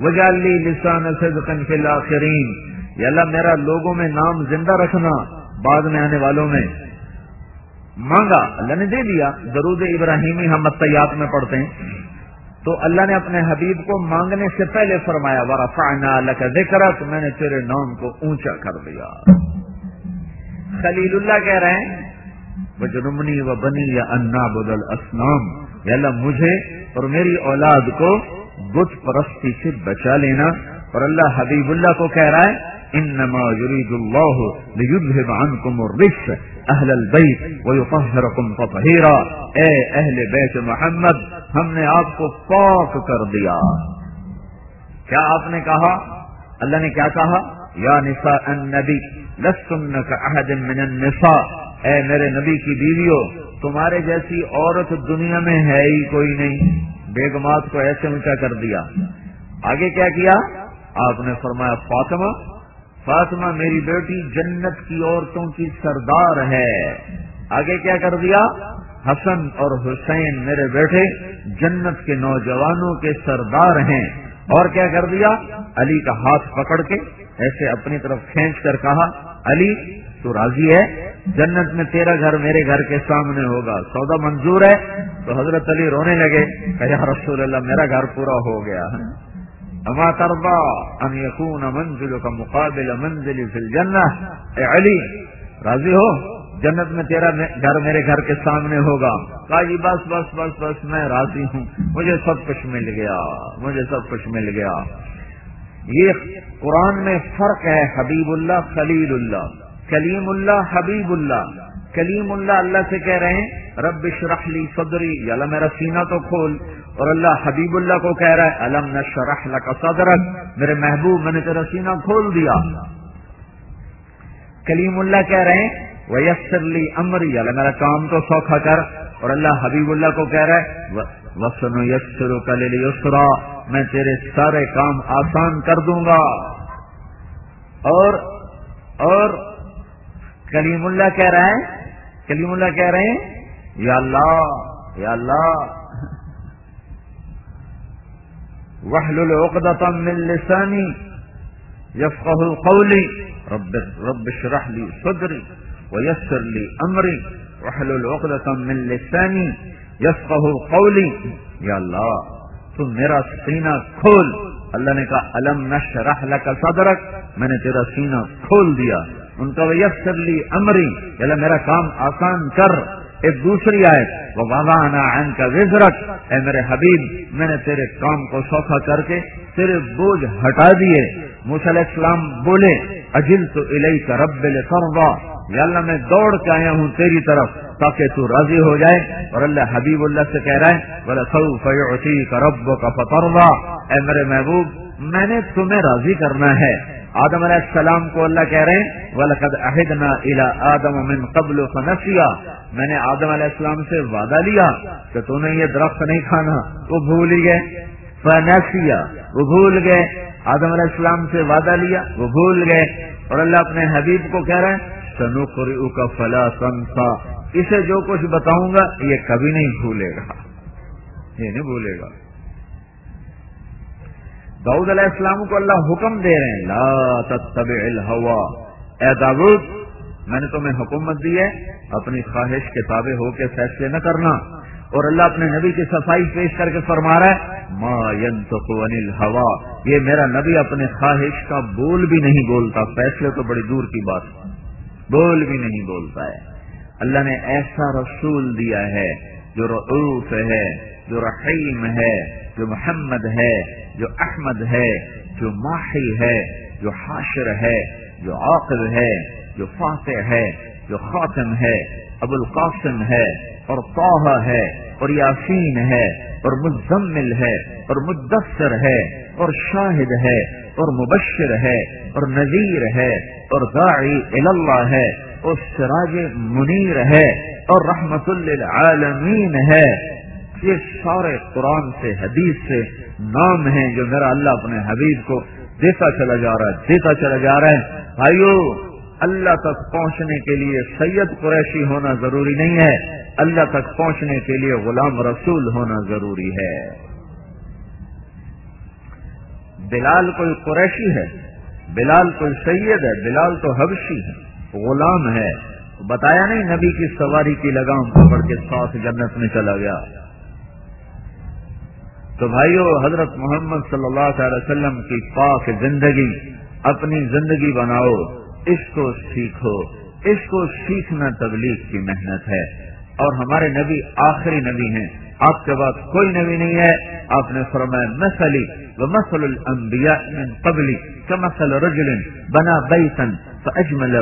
وجعل لی لسان صدق فی الاخرین، یا اللہ میرا لوگوں میں نام زندہ رکھنا بعد میں آنے والوں میں. مانگا اللہ نے دے دیا. درود ابراہیمی ہم الطیات میں پڑھتے ہیں تو اللہ نے اپنے حبیب کو مانگنے سے پہلے فرمایا ورفعنا لک ذکرک، میں نے تیرے نام کو اونچا کر دیا. خلیل اللہ کہہ رہے ہیں وجنبنی وبنی ان نعبد الاصنام، یا اللہ مجھے اور میری اولاد کو بت پرستی سے بچا لینا. اور اللہ حبیب اللہ کو کہہ رہا ہے انما یرید اللہ لیذھب عنکم الرجس اہل البیت ویطہرکم تطہیرا، اے اہل بیت محمد ہم نے آپ کو پاک کر دیا. کیا آپ نے کہا؟ اللہ نے کیا کہا؟ یا نساء النبی لستن کاحد من النساء، اے میرے نبی کی بیویوں تمہارے جیسی عورت دنیا میں ہے ہی کوئی نہیں. بیگمات کو ایسے اونچا کر دیا. آگے کیا کیا؟ آپ نے فرمایا فاطمہ، فاطمہ میری بیٹی جنت کی عورتوں کی سردار ہے. آگے کیا کر دیا؟ حسن اور حسین میرے بیٹے جنت کے نوجوانوں کے سردار ہیں. اور کیا کر دیا؟ علی کا ہاتھ پکڑ کے ایسے اپنی طرف کھینچ کر کہا علی تو راضی ہے؟ جنت میں تیرا گھر میرے گھر کے سامنے ہوگا، سودا منظور ہے؟ تو حضرت علی رونے لگے کہ یا رسول اللہ میرا گھر پورا ہو گیا. اما ترضى ان يكون منزلك مقابل منزلي في الجنة، اے علی راضی ہو جنت میں تیرا گھر میرے گھر کے سامنے ہوگا؟ کہا جی بس بس بس بس میں راضی ہوں، مجھے سب کچھ مل گیا، مجھے سب کچھ مل گیا. یہ قرآن میں فرق ہے حبیب اللہ خلیل اللہ. کلیم اللہ حبیب اللہ. کلیم اللہ اللہ سے کہہ رہے ہیں رب اشرح لی صدری، یا اللہ میرا سینہ تو کھول. اور اللہ حبیب اللہ کو کہہ رہا ہے الم نشرح لک صدرک، میرے محبوب میں نے تیرا سینہ کھول دیا. کلیم اللہ کہہ رہے ہیں ویسر لی امری، یا اللہ میرا کام تو سوکھا کر. اور اللہ حبیب اللہ کو کہہ رہا ہے وسنیسرک للیسرا، میں تیرے سارے کام آسان کر دوں گا. اور کلیم اللہ کہہ رہے ہیں، کلیم اللہ کہہ رہے ہیں یا اللہ یا اللہ واحلل عقدۃ من لسانی یفقهوا قولی رب اشرح لی صدری ویسر لی امری واحلل عقدۃ من لسانی یفقهوا قولی. یا اللہ تم میرا سینہ کھول. اللہ نے کہا الم نشرح لک صدرک، میں نے تیرا سینہ کھول دیا. ان کا ویسر لی امری، یا اللہ میرا کام آسان کر. ایک دوسری آیت ووضعنا عنک وزرک، اے میرے حبیب میں نے تیرے کام کو سوکھا کر کے تیرے بوجھ ہٹا دیے. موسیٰ علیہ السلام بولے اجلت الیک رب لترضی، یا اللہ میں دوڑ کے آیا ہوں تیری طرف تاکہ تو راضی ہو جائے. اور اللہ حبیب اللہ سے کہہ رہا ہے وَلَسَوْفَ يُعْطِيكَ رَبُّكَ فَتَرْضَى، اے میرے محبوب میں نے تمہیں راضی کرنا ہے. آدم علیہ السلام کو اللہ کہہ رہے ہیں وَلَقَدْ عَهِدْنَا إِلَىٰ آدَمَ مِنْ قَبْلُ فَنَسِيَا، میں نے آدم علیہ السلام سے وعدہ لیا کہ تو نے یہ درخت نہیں کھانا، وہ بھول ہی گئے. فَنَسِيَا، وہ بھول گئے. آدم علیہ السلام سے وعدہ لیا، وہ بھول گئے. اور اللہ اپنے حبیب کو کہہ رہے ہیں سَنُقْرِئُكَ فَلَا تَنْسَىٰ، اسے جو کچھ بتاؤں گا یہ کبھی نہیں بھولے گا، یہ نہیں بھولے گا. داؤد علیہ السلام کو اللہ حکم دے رہے ہیں لا تتبع الهوى، اے داؤد میں نے تمہیں حکومت دی ہے اپنی خواہش کے تابع ہو کے فیصلے نہ کرنا. اور اللہ اپنے نبی کی صفائی پیش کر کے فرما رہا ہے ما ينطق عن الهوى، یہ میرا نبی اپنے خواہش کا بول بھی نہیں بولتا. فیصلے تو بڑی دور کی بات، بول بھی نہیں بولتا ہے. اللہ نے ایسا رسول دیا ہے جو رؤوف ہے، جو رحیم ہے، جو محمد ہے، جو احمد ہے، جو ماحی ہے، جو حاشر ہے، جو عاقب ہے، جو فاتح ہے، جو خاتم ہے، ابو القاسم ہے، اور طٰہٰ ہے، اور یاسین ہے، اور مزمل ہے، اور مدثر ہے، اور شاہد ہے، اور مبشر ہے، اور نذیر ہے، اور داعی الی اللہ ہے، اور سراج منیر ہے اور رحمت للعالمین ہے. یہ سارے قرآن سے حدیث سے نام ہیں جو میرا اللہ اپنے حبیب کو دیتا چلا جا رہا ہے. بھائیو، اللہ تک پہنچنے کے لیے سید قریشی ہونا ضروری نہیں ہے، اللہ تک پہنچنے کے لیے غلام رسول ہونا ضروری ہے. بلال کوئی قریشی ہے، بلال کوئی سید ہے، بلال تو حبشی ہے، غلام ہے. بتایا نہیں نبی کی سواری کی لگام پکڑ کے ساتھ جنت میں چلا گیا. تو بھائیو، حضرت محمد صلی اللہ علیہ وسلم کی پاک زندگی اپنی زندگی بناؤ، اس کو سیکھو. اس کو سیکھنا تبلیغ کی محنت ہے. اور ہمارے نبی آخری نبی ہیں، آپ کے بعد کوئی نبی نہیں ہے. آپ نے فرمایا مثلی ومثل الانبیاء من قبلی کمثل رجل بنا بیتا فاجملہ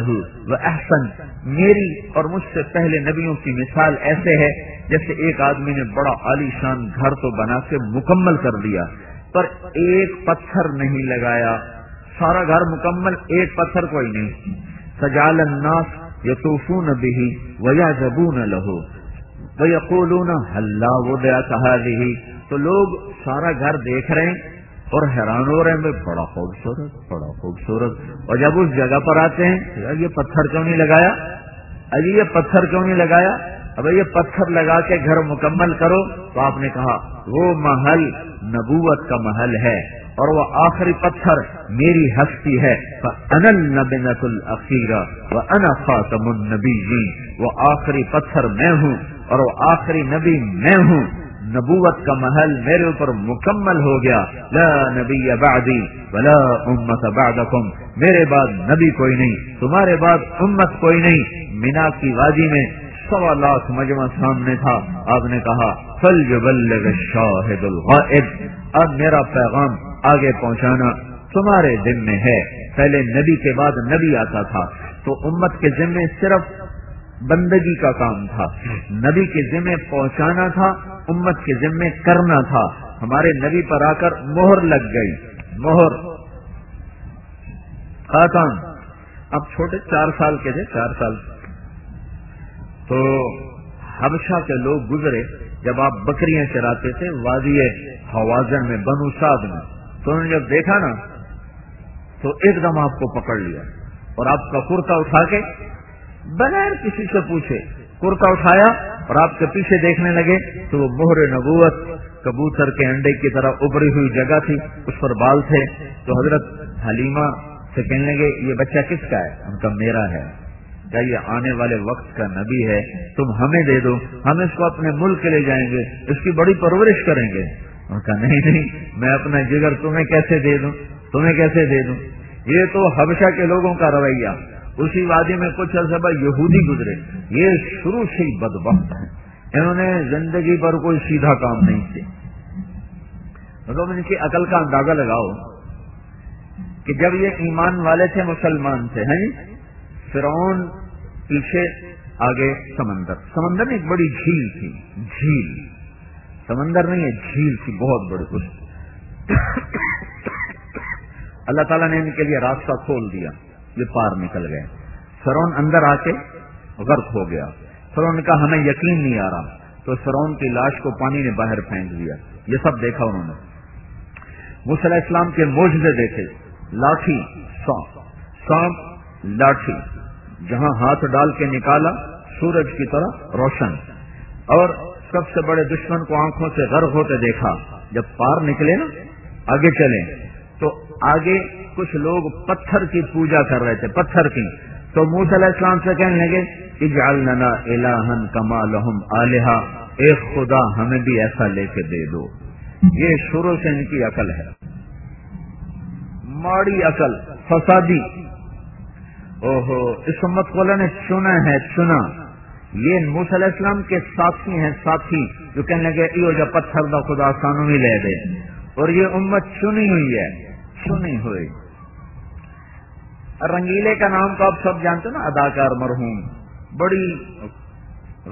واحسن. میری اور مجھ سے پہلے نبیوں کی مثال ایسے ہے جیسے ایک آدمی نے بڑا عالی شان گھر تو بنا کے مکمل کر دیا، پر ایک پتھر نہیں لگایا. سارا گھر مکمل، ایک پتھر کوئی نہیں. فجعل الناس یطوفون به ویعجبون له ویقولون هلا وضعت هذه. تو لوگ سارا گھر دیکھ رہے ہیں اور حیران ہو رہے ہیں، بڑا خوبصورت بڑا خوبصورت. اور جب اس جگہ پر آتے ہیں، یار یہ پتھر کیوں نہیں لگایا، ابھی یہ پتھر کیوں نہیں لگایا، اب یہ پتھر لگا کے گھر مکمل کرو. تو آپ نے کہا وہ محل نبوت کا محل ہے اور وہ آخری پتھر میری ہستی ہے. فانا النبیۃ الاخیرہ وانا خاتم النبیین. وہ آخری پتھر میں ہوں اور وہ آخری نبی میں ہوں. نبوت کا محل میرے اوپر مکمل ہو گیا. لا نبی بعدی ولا امت بعدکم. میرے بعد نبی کوئی نہیں، تمہارے بعد امت کوئی نہیں. مینا کی وادی میں 1.25 لاکھ مجمع سامنے تھا. آپ نے کہا فلیبلغ الشاہد الغائب. اب میرا پیغام آگے پہنچانا تمہارے ذمے ہے. پہلے نبی کے بعد نبی آتا تھا تو امت کے ذمے صرف بندگی کا کام تھا. نبی کے ذمے پہنچانا تھا، امت کے ذمے کرنا تھا. ہمارے نبی پر آ کر مہر لگ گئی، مہر خاتم. اب چھوٹے 4 سال کے تھے، 4 سال. تو حبشہ کے لوگ گزرے، جب آپ بکریاں چراتے تھے وادی حوازن میں، بنو سعد میں، تو انہوں نے جب دیکھا نا تو ایک دم آپ کو پکڑ لیا اور آپ کا کرتا اٹھا کے بغیر کسی سے پوچھے کرتا اٹھایا اور آپ کے پیچھے دیکھنے لگے تو وہ مہر نبوت کبوتر کے انڈے کی طرح ابری ہوئی جگہ تھی، اس پر بال تھے. تو حضرت حلیمہ سے کہنے لگے یہ بچہ کس کا ہے؟ ان کا میرا ہے. کیا یہ آنے والے وقت کا نبی ہے، تم ہمیں دے دو، ہم اس کو اپنے ملک لے جائیں گے، اس کی بڑی پرورش کریں گے. ان کا نہیں، میں اپنا جگر تمہیں کیسے دے دوں، تمہیں کیسے دے دوں. یہ تو حبشہ کے لوگوں کا رویہ. اسی وادی میں کچھ عرصہ بعد یہودی گزرے، یہ شروع سے ہی بدبخت ہیں، انہوں نے زندگی پر کوئی سیدھا کام نہیں کیا. مطلب ان کی عقل کا اندازہ لگاؤ کہ جب یہ ایمان والے تھے، مسلمان تھے، ہیں فرعون پیچھے آگے سمندر میں ایک بڑی جھیل تھی، جھیل سمندر نہیں ہے، جھیل تھی بہت بڑی. کچھ اللہ تعالیٰ نے ان کے لیے راستہ کھول دیا، یہ پار نکل گئے. فرعون اندر آ کے غرق ہو گیا. فرعون نے کہا ہمیں یقین نہیں آ رہا، تو فرعون کی لاش کو پانی نے باہر پھینک دیا. یہ سب دیکھا انہوں نے. موسیٰ علیہ السلام کے معجزے دیکھے، لاٹھی سانپ لاٹھی، جہاں ہاتھ ڈال کے نکالا سورج کی طرح روشن. اور سب سے بڑے دشمن کو آنکھوں سے غرق ہوتے دیکھا. جب پار نکلے نا، آگے چلے تو آگے کچھ لوگ پتھر کی پوجا کر رہے تھے، پتھر کی. تو موسیٰ علیہ السلام سے کہنے لگے اجعل لنا الہا کما لہم آلہا، ایک خدا ہمیں بھی ایسا لے کے دے دو. یہ شروع سے ان کی عقل ہے، ماڑی عقل، فسادی. اوہو، اس امت کو اللہ نے چنا ہے، چنا. یہ موسیٰ علیہ السلام کے ساتھی ہیں، ساتھی جو کہنے لگے ایو جا پتھر دا خدا سانو ہی لے دے. اور یہ امت چنی ہوئی ہے، چنی ہوئی. رنگیلے کا نام تو آپ سب جانتے نا، اداکار مرحوم، بڑی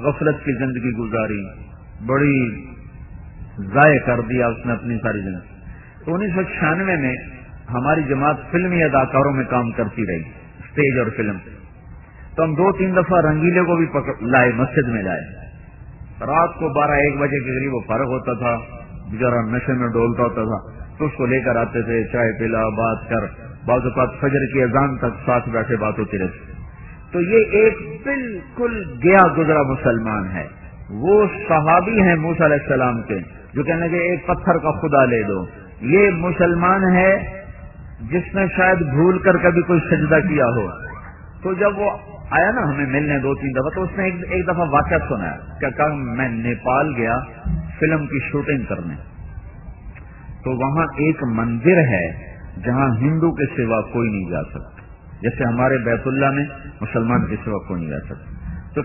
غفلت کی زندگی گزاری، بڑی ضائع کر دیا اس نے اپنی ساری زندگی. تو 1996 میں ہماری جماعت فلمی اداکاروں میں کام کرتی رہی، اسٹیج اور فلم. تو ہم 2-3 دفعہ رنگیلے کو بھی لائے، مسجد میں لائے. رات کو 12-1 بجے کے قریب وہ فارغ ہوتا تھا، بےچارا نشے میں ڈولتا ہوتا تھا، تو اس کو لے کر آتے تھے، چائے پلا، بات کر، بعض اوقات فجر کی اذان تک ساتھ بیٹھے بات ہوتی رہتی. تو یہ ایک بالکل گیا گزرا مسلمان ہے. وہ صحابی ہیں موسیٰ علیہ السلام کے جو کہنے کہ ایک پتھر کا خدا لے دو. یہ مسلمان ہے جس نے شاید بھول کر کبھی کوئی سجدہ کیا ہو. تو جب وہ آیا نا ہمیں ملنے 2-3 دفعہ، تو اس نے ایک دفعہ واقعہ سنا ہے. کیا کہا، میں نیپال گیا فلم کی شوٹنگ کرنے، تو وہاں ایک مندر ہے جہاں ہندو کے سوا کوئی نہیں جا سکتا، جیسے ہمارے بیت اللہ میں مسلمان کے سوا کوئی نہیں جا سکتا. تو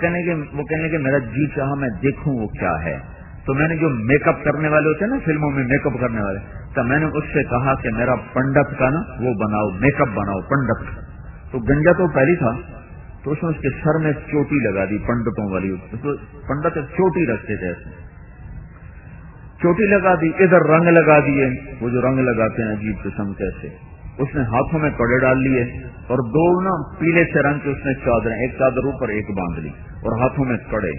وہ کہنے کہ میرا جی چاہا میں دیکھوں وہ کیا ہے. تو میں نے جو میک اپ کرنے والے ہوتے ہیں نا فلموں میں، میک اپ کرنے والے، تو میں نے اس سے کہا کہ میرا پنڈت کا نا وہ بناؤ، میک اپ بناؤ پنڈت کا. تو گنجا تو پہلی تھا، تو اس نے اس کے سر میں چوٹی لگا دی پنڈتوں والی. پنڈت چوٹی رکھتے تھے، چوٹی لگا دی، ادھر رنگ لگا دیے، وہ جو رنگ لگاتے ہیں عجیب قسم کے ایسے. اس نے ہاتھوں میں کڑے ڈال لیے اور 2 نا پیلے سے رنگ کے اس نے چادریں، ایک چادر اوپر ایک باندھ لی، اور ہاتھوں میں کڑے،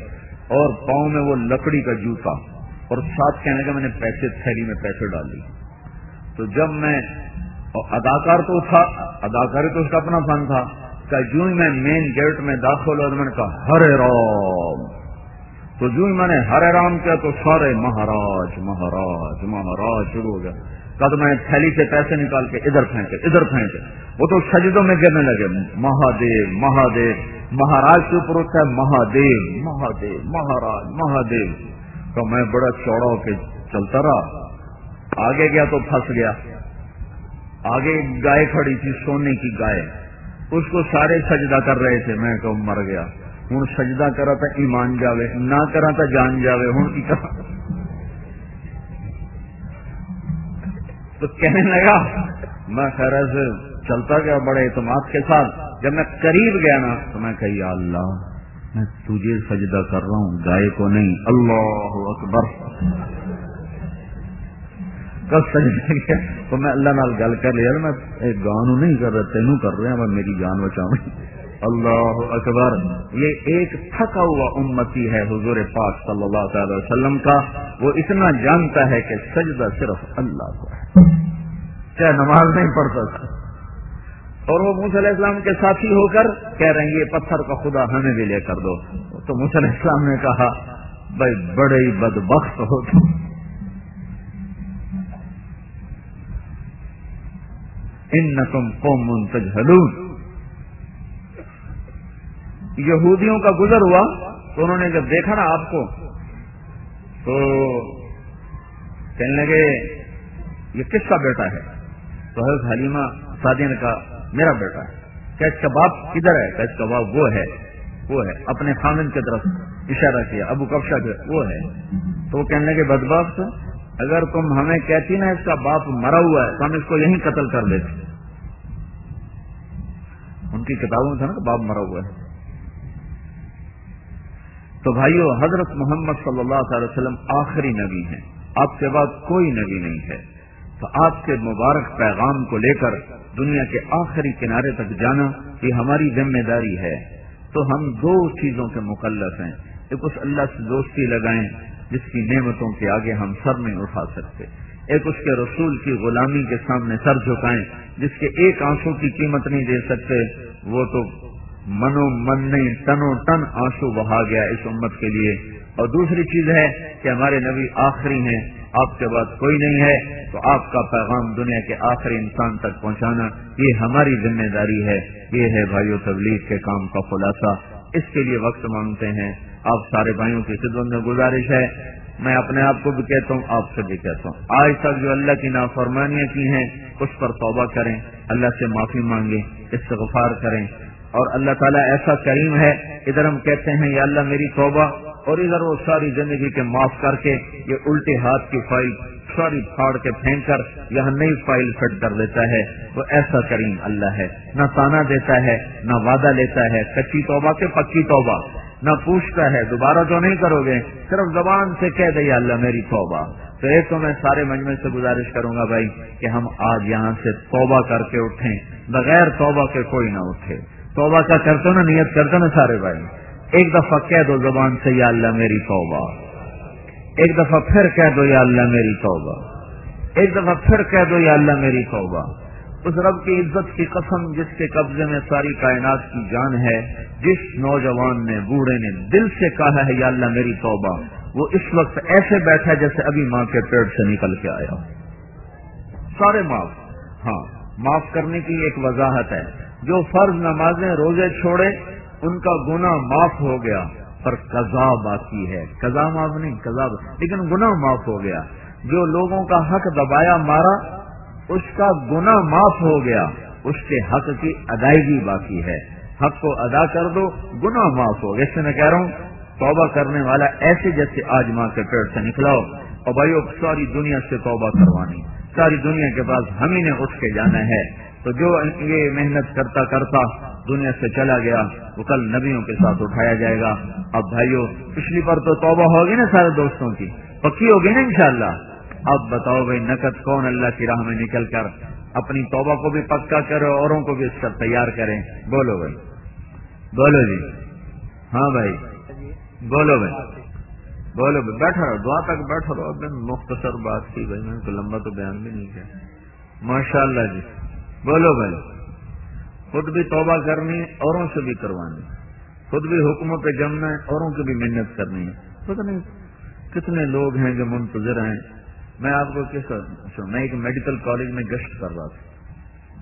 اور پاؤں میں وہ لکڑی کا جوتا، اور ساتھ کہنے کا میں نے پیسے تھیلی میں پیسے ڈال لی. تو جب میں اداکار تو تھا، اداکاری تو اس کا اپنا فن تھا، کہ جو ہی میں مین گیٹ میں داخل اور میں نے کہا ہرے رام، تو جو ہی میں نے ہرے رام کیا تو سارے مہاراج مہاراج مہاراج شروع ہو گیا. کہا تو میں تھیلی سے پیسے نکال کے ادھر پھینکے ادھر پھینکے، وہ تو سجدوں میں گرنے لگے. مہادیو مہادیو، مہاراج کے اوپر ہوتا ہے مہادیو مہادیو مہاراج مہادیو. تو میں بڑا چوڑا ہو کے چلتا رہا، آگے گیا تو پھنس گیا. آگے گائے کھڑی تھی، سونے کی گائے، اس کو سارے سجدہ کر رہے تھے. میں کہ مر گیا ہوں، سجدہ کرا تھا ایمان جاوے، نہ کرا تھا جان جاوے. ہوں کی کرا تو کہنے لگا، میں خیر سے چلتا گیا بڑے اعتماد کے ساتھ. جب میں قریب گیا نا تو میں کہا یا اللہ میں تجھے سجدہ کر رہا ہوں، گائے کو نہیں. اللہ اکبر. کب سجدہ کیا تو میں اللہ نال گل کر لیا، میں ایک گانو نہیں کر رہا، تینوں کر رہے ہیں، میں میری جان بچاؤں. اللہ اکبر. یہ ایک تھکا ہوا امتی ہے حضور پاک صلی اللہ تعالی وسلم کا. وہ اتنا جانتا ہے کہ سجدہ صرف اللہ کو ہے، چاہے نماز نہیں پڑھتا تھا. اور وہ موسیٰ علیہ السلام کے ساتھی ہو کر کہہ رہے ہیں یہ پتھر کا خدا ہمیں بھی لے کر دو. تو موسیٰ علیہ السلام نے کہا بھائی بڑے ہی بدبخت ہو تم، انکم قوم تجہلون. یہودیوں کا گزر ہوا تو انہوں نے جب دیکھا نا آپ کو تو کہنے لگے یہ کس کا بیٹا ہے؟ تو حضرت حلیمہ سعدیہ نے کہا میرا بیٹا ہے. کیا اس کا باپ کدھر ہے؟ کہ اس کا باپ وہ ہے. اپنے خامن کی طرف اشارہ کیا، ابو کبشہ کے، وہ ہے. تو وہ کہنے لگے بدبخت، اگر تم ہمیں کہتی نا اس کا باپ مرا ہوا ہے تو ہم اس کو یہیں قتل کر دیتے. ان کی کتابوں میں تھا نا کہ باپ مرا ہوا ہے. تو بھائیو، حضرت محمد صلی اللہ تعالی وسلم آخری نبی ہیں، آپ کے بعد کوئی نبی نہیں ہے. تو آپ کے مبارک پیغام کو لے کر دنیا کے آخری کنارے تک جانا یہ ہماری ذمہ داری ہے. تو ہم 2 چیزوں کے مکلف ہیں. ایک اس اللہ سے دوستی لگائیں جس کی نعمتوں کے آگے ہم سر نہیں اٹھا سکتے. ایک اس کے رسول کی غلامی کے سامنے سر جھکائیں جس کے ایک آنسو کی قیمت نہیں دے سکتے. وہ تو منو من نہیں تنو تن آنسو بہا گیا اس امت کے لیے. اور دوسری چیز ہے کہ ہمارے نبی آخری ہیں، آپ کے بعد کوئی نہیں ہے. تو آپ کا پیغام دنیا کے آخری انسان تک پہنچانا یہ ہماری ذمہ داری ہے. یہ ہے بھائیو تبلیغ کے کام کا خلاصہ. اس کے لیے وقت مانگتے ہیں. آپ سارے بھائیوں کی خدمت میں گزارش ہے، میں اپنے آپ کو بھی کہتا ہوں، آپ سے بھی کہتا ہوں، آج تک جو اللہ کی نافرمانیاں کی ہیں اس پر توبہ کریں، اللہ سے معافی مانگیں، استغفار کریں. اور اللہ تعالیٰ ایسا کریم ہے، ادھر ہم کہتے ہیں یا اللہ میری توبہ، اور ادھر وہ ساری زندگی کے معاف کر کے یہ الٹے ہاتھ کی فائل ساری پھاڑ کے پھینک کر یہاں نئی فائل فٹ کر دیتا ہے. وہ ایسا کریم اللہ ہے، نہ تانا دیتا ہے نہ وعدہ لیتا ہے کچی توبہ کے پکی توبہ، نہ پوچھتا ہے دوبارہ تو نہیں کرو گے، صرف زبان سے کہہ دے یا اللہ میری توبہ. تو ایک تو میں سارے مجمع سے گزارش کروں گا بھائی کہ ہم آج یہاں سے توبہ کر کے اٹھیں، بغیر توبہ کے کوئی نہ اٹھے. توبہ کا کرتے نا، نیت کرتے نا سارے بھائی، ایک دفعہ کہہ دو زبان سے یا اللہ میری توبہ، ایک دفعہ پھر کہہ دو یا اللہ میری توبہ، ایک دفعہ پھر کہہ دو یا اللہ میری توبہ۔ اس رب کی عزت کی قسم جس کے قبضے میں ساری کائنات کی جان ہے، جس نوجوان نے بوڑھے نے دل سے کہا ہے یا اللہ میری توبہ، وہ اس وقت ایسے بیٹھا جیسے ابھی ماں کے پیٹ سے نکل کے آیا، سارے معاف۔ ہاں، معاف کرنے کی ایک وضاحت ہے، جو فرض نمازیں روزے چھوڑے ان کا گناہ معاف ہو گیا، پر قضا باقی ہے، قضا معاف نہیں، قضا لیکن گناہ معاف ہو گیا۔ جو لوگوں کا حق دبایا مارا اس کا گناہ معاف ہو گیا، اس کے حق کی ادائیگی باقی ہے، حق کو ادا کر دو، گناہ معاف ہو گیا۔ اس سے میں کہہ رہا ہوں توبہ کرنے والا ایسے جیسے آج ماں کے پیٹ سے نکلا ہو، اور بھائیو ساری دنیا سے توبہ کروانی، ساری دنیا کے پاس ہم ہی نے اٹھ کے جانا ہے۔ تو جو یہ محنت کرتا کرتا دنیا سے چلا گیا وہ کل نبیوں کے ساتھ اٹھایا جائے گا۔ اب بھائیو پچھلی بار تو توبہ ہوگی نا سارے دوستوں کی، پکی ہوگی نا انشاءاللہ۔ اب بتاؤ بھائی نقد کون اللہ کی راہ میں نکل کر اپنی توبہ کو بھی پکا کرے، اوروں کو بھی اس کا تیار کریں؟ بولو بھائی، بولو جی، ہاں بھائی بولو بھائی، بولو بھائی، بیٹھا رہو، دعا تک بیٹھا رہو۔ اب مختصر بات کی بھائی، میں تو لمبا تو بیان بھی نہیں کیا۔ ماشاءاللہ جی، بولو بھائی، خود بھی توبہ کرنی، اوروں سے بھی کروانی، خود بھی حکموں پہ جمنا ہے، اوروں کی بھی محنت کرنی ہے۔ پتہ نہیں کتنے لوگ ہیں جو منتظر ہیں۔ میں آپ کو میں ایک میڈیکل کالج میں گشت کر رہا تھا،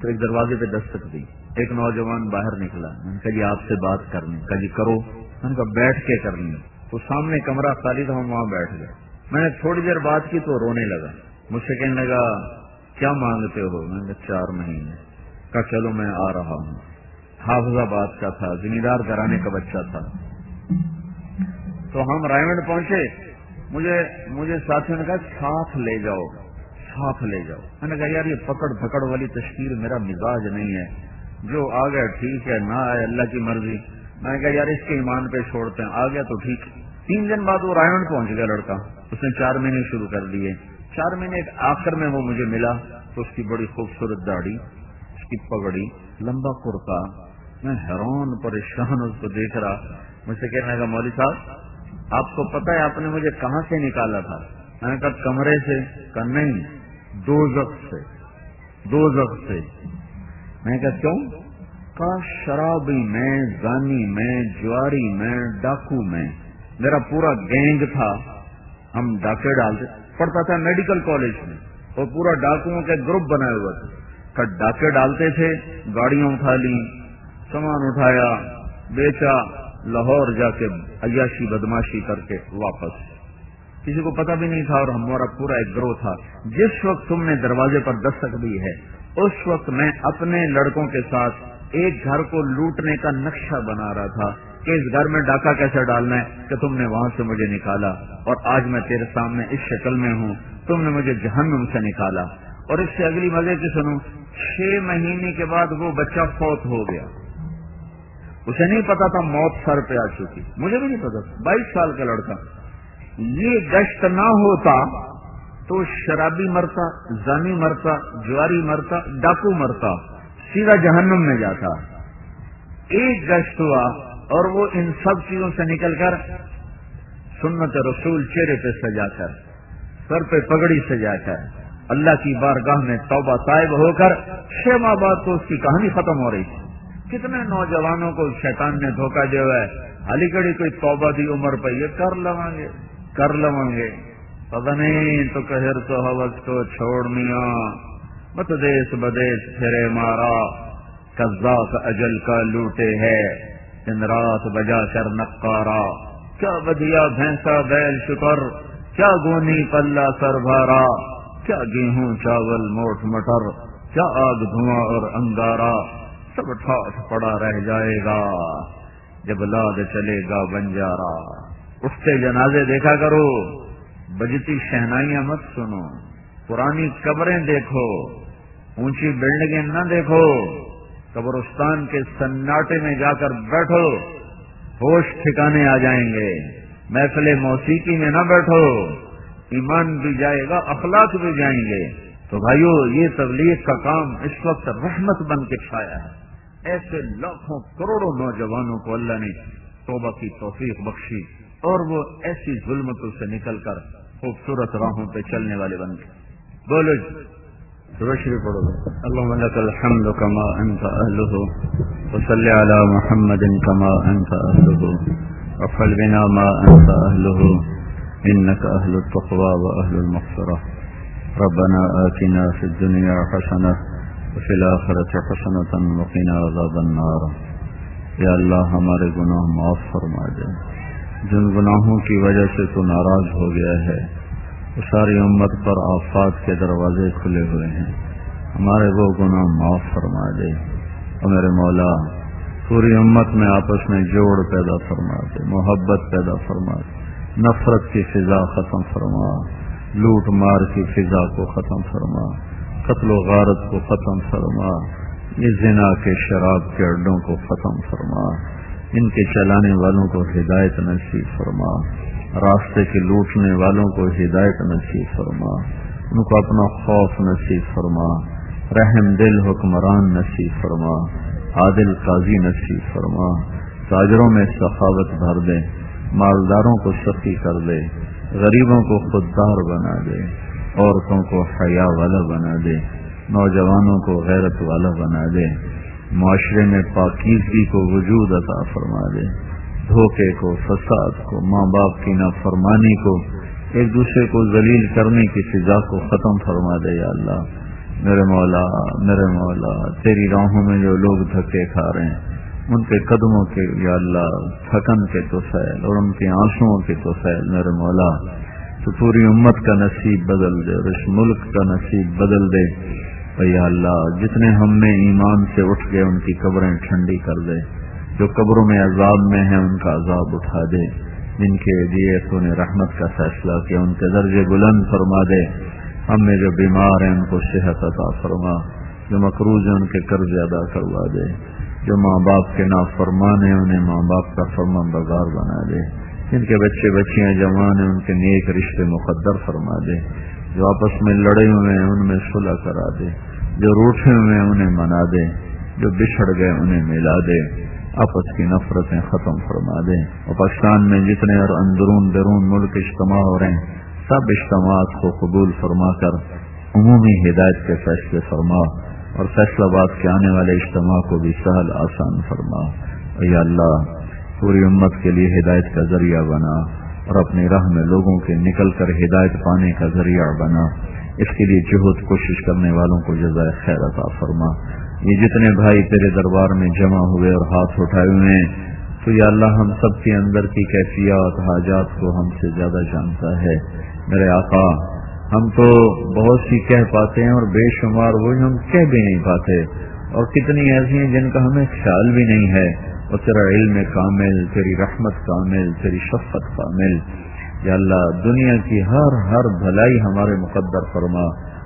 تو ایک دروازے پہ دستک دی، ایک نوجوان باہر نکلا، میں نے کہا جی آپ سے بات کرنی، کہا جی کرو، میں نے کہا بیٹھ کے کرنی، تو سامنے کمرہ خالی تھا، ہم وہاں بیٹھ گئے۔ میں نے تھوڑی دیر بات کی تو رونے لگا، مجھ سے کہنے لگا کیا مانگتے ہو؟ میں نے کہا 4 مہینے۔ کہا چلو میں آ رہا ہوں۔ حافظ آباد کا تھا، زمیندار گھرانے کا بچہ تھا۔ تو ہم رائمنڈ پہنچے، مجھے ساتھیوں نے کہا ساتھ لے جاؤ، ساتھ لے جاؤ۔ میں نے کہا یار یہ پکڑ پھکڑ والی تشکیل میرا مزاج نہیں ہے، جو آ گیا ٹھیک ہے، نہ آئے اللہ کی مرضی۔ میں نے کہا یار اس کے ایمان پہ چھوڑتے ہیں، آ گیا تو ٹھیک۔ 3 دن بعد وہ رائمنڈ پہنچ گیا لڑکا، اس نے 4 مہینے شروع کر دیے۔ 4 مہینے آخر میں وہ مجھے ملا تو اس کی بڑی خوبصورت داڑھی، اس کی پگڑی، لمبا کرتا، میں حیران پریشان اس کو دیکھ رہا۔ مجھ سے کہنے لگا مولوی صاحب آپ کو پتہ ہے آپ نے مجھے کہاں سے نکالا تھا؟ میں نے کہا کمرے سے۔ کہا نہیں، دوزخ سے، دوزخ سے۔ میں نے کہا کیوں؟ کہا شرابی میں، زانی میں، جواری میں، ڈاکو میں، میرا پورا گینگ تھا، ہم ڈاکے ڈالتے، پڑھتا تھا میڈیکل کالج میں، اور پورا ڈاکوؤں کے گروپ بنائے ہوئے تھے۔ کہ ڈاکے ڈالتے تھے، گاڑیاں اٹھا لی، سامان اٹھایا، بیچا، لاہور جا کے عیاشی بدماشی کر کے واپس، کسی کو پتہ بھی نہیں تھا، اور ہمارا پورا ایک گروہ تھا۔ جس وقت تم نے دروازے پر دستک دی ہے اس وقت میں اپنے لڑکوں کے ساتھ ایک گھر کو لوٹنے کا نقشہ بنا رہا تھا کہ اس گھر میں ڈاکہ کیسے ڈالنا ہے، کہ تم نے وہاں سے مجھے نکالا، اور آج میں تیرے سامنے اس شکل میں ہوں، تم نے مجھے جہنم سے نکالا۔ اور اس سے اگلی مزے کی سنوں، 6 مہینے کے بعد وہ بچہ فوت ہو گیا، اسے نہیں پتا تھا موت سر پہ آ چکی، مجھے بھی نہیں پتا تھا، 22 سال کا لڑکا۔ یہ گشت نہ ہوتا تو شرابی مرتا، زانی مرتا، جواری مرتا، ڈاکو مرتا، سیدھا جہنم میں جاتا۔ ایک گشت ہوا اور وہ ان سب چیزوں سے نکل کر سنت رسول چہرے پہ سجا کر، سر پہ پگڑی سجا کر، اللہ کی بارگاہ میں توبہ طائب ہو کر 6 ماہ بعد تو اس کی کہانی ختم ہو رہی تھی۔ کتنے نوجوانوں کو شیطان نے دھوکہ دیا ہوا ہے، علی گڑھی کوئی توبہ دی عمر پہ یہ کر لوں گے، پتہ نہیں تو کہر تو حوث کو چھوڑ میاں، مت دیس بدیس پھرے مارا، قذاق اجل کا لوٹے ہے، دن رات بجا کر نقارا، کیا بدیا بھینسا بیل شکر، کیا گونی پلہ سر بھارا، کیا گیہوں چاول موٹ مٹر، کیا آگ دھواں اور انگارا، سب ٹھاٹ پڑا رہ جائے گا جب لاد چلے گا بنجارا۔ اٹھتے جنازے دیکھا کرو، بجتی شہنائیاں مت سنو، پرانی قبریں دیکھو، اونچی بلڈنگیں نہ دیکھو، قبرستان کے سناٹے میں جا کر بیٹھو، ہوش ٹھکانے آ جائیں گے۔ محفل موسیقی میں نہ بیٹھو، ایمان بھی جائے گا، اخلاق بھی جائیں گے۔ تو بھائیو یہ تبلیغ کا کام اس وقت رحمت بن کے چھایا ہے، ایسے لاکھوں کروڑوں نوجوانوں کو اللہ نے توبہ کی توفیق بخشی اور وہ ایسی ظلمتوں سے نکل کر خوبصورت راہوں پہ چلنے والے بن گئے. بولو شروع پڑھو. اللهم لك الحمد كما انت اهله وصل على محمد كما انت اهله وفعل بنا ما انت اهله انك اهل التقوى واهل المغفرة. ربنا آتنا في الدنيا حسنة وفي الآخرة حسنة وقنا عذاب النار. یا اللہ ہمارے گناہ معاف فرما دے. جن گناہوں کی وجہ سے تو ناراض ہو گیا ہے ساری امت پر آفات کے دروازے کھلے ہوئے ہیں. ہمارے وہ گناہ معاف فرما دے. اور میرے مولا پوری امت میں آپس میں جوڑ پیدا فرما دے, محبت پیدا فرما دے, نفرت کی فضا ختم فرما, لوٹ مار کی فضا کو ختم فرما, قتل و غارت کو ختم فرما, یہ زنا کے شراب کے اڈوں کو ختم فرما, ان کے چلانے والوں کو ہدایت نصیب فرما, راستے کے لوٹنے والوں کو ہدایت نصیب فرما, ان کو اپنا خوف نصیب فرما, رحم دل حکمران نصیب فرما, عادل قاضی نصیب فرما, تاجروں میں سخاوت بھر دے, مالداروں کو سخی کر دے, غریبوں کو خوددار بنا دے, عورتوں کو حیا والا بنا دے, نوجوانوں کو غیرت والا بنا دے, معاشرے میں پاکیزگی کو وجود عطا فرما دے, دھوکے کو, فساد کو, ماں باپ کی نافرمانی کو, ایک دوسرے کو ذلیل کرنے کی فضا کو ختم فرما دے. یا اللہ میرے مولا تیری راہوں میں جو لوگ دھکے کھا رہے ہیں ان کے قدموں کے یا اللہ تھکن کے توفیل اور ان کے آنسوؤں کے توفیل میرے مولا تو پوری امت کا نصیب بدل دے اور اس ملک کا نصیب بدل دے. یا اللہ جتنے ہم میں ایمان سے اٹھ گئے ان کی قبریں ٹھنڈی کر دے, جو قبروں میں عذاب میں ہیں ان کا عذاب اٹھا دے, جن کے لیے تو نے رحمت کا فیصلہ کیا ان کے درجے بلند فرما دے. ہم میں جو بیمار ہیں ان کو صحت عطا فرما, جو مقروض ہیں ان کے قرض ادا کروا دے, جو ماں باپ کے نافرمان ہیں انہیں ماں باپ کا فرمان بردار بنا دے, جن کے بچے بچیاں جوان ہیں ان کے نیک رشتے مقدر فرما دے, جو آپس میں لڑے ہوئے ہیں ان میں صلح کرا دے, جو روٹھے ہوئے ہیں انہیں منا دے, جو بچھڑ گئے انہیں ملا دے, آپس کی نفرتیں ختم فرما دے. اور پاکستان میں جتنے اور اندرون بیرون ملک اجتماع ہو رہے ہیں سب اجتماعات کو قبول فرما کر عمومی ہدایت کے فیصلے فرما اور فیصلہ باد کے آنے والے اجتماع کو بھی سہل آسان فرما. یا اللہ پوری امت کے لیے ہدایت کا ذریعہ بنا اور اپنی راہ میں لوگوں کے نکل کر ہدایت پانے کا ذریعہ بنا. اس کے لیے جہد کوشش کرنے والوں کو جزائے خیر عطا فرما. یہ جتنے بھائی تیرے دربار میں جمع ہوئے اور ہاتھ اٹھائے ہوئے ہیں تو یا اللہ ہم سب کے اندر کی کیفیات حاجات کو ہم سے زیادہ جانتا ہے. میرے آقا ہم تو بہت سی کہہ پاتے ہیں اور بے شمار وہی ہم کہہ بھی نہیں پاتے, اور کتنی ایسی ہیں جن کا ہمیں خیال بھی نہیں ہے. اور تیرا علم کامل, تیری رحمت کامل, تیری شفقت کامل. یا اللہ دنیا کی ہر بھلائی ہمارے مقدر فرما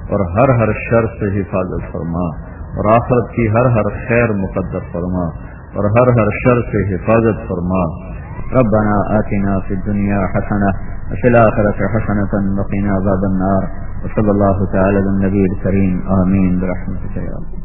اور ہر شر سے حفاظت فرما, اور آخرت کی ہر خیر مقدر فرما اور ہر شر سے حفاظت فرما. ربنا آتنا فی الدنیا حسنہ وفی الآخرۃ حسنۃ وقنا عذاب النار. وصلی اللہ تعالی علی النبی الکریم. آمین برحمتک یا اللہ.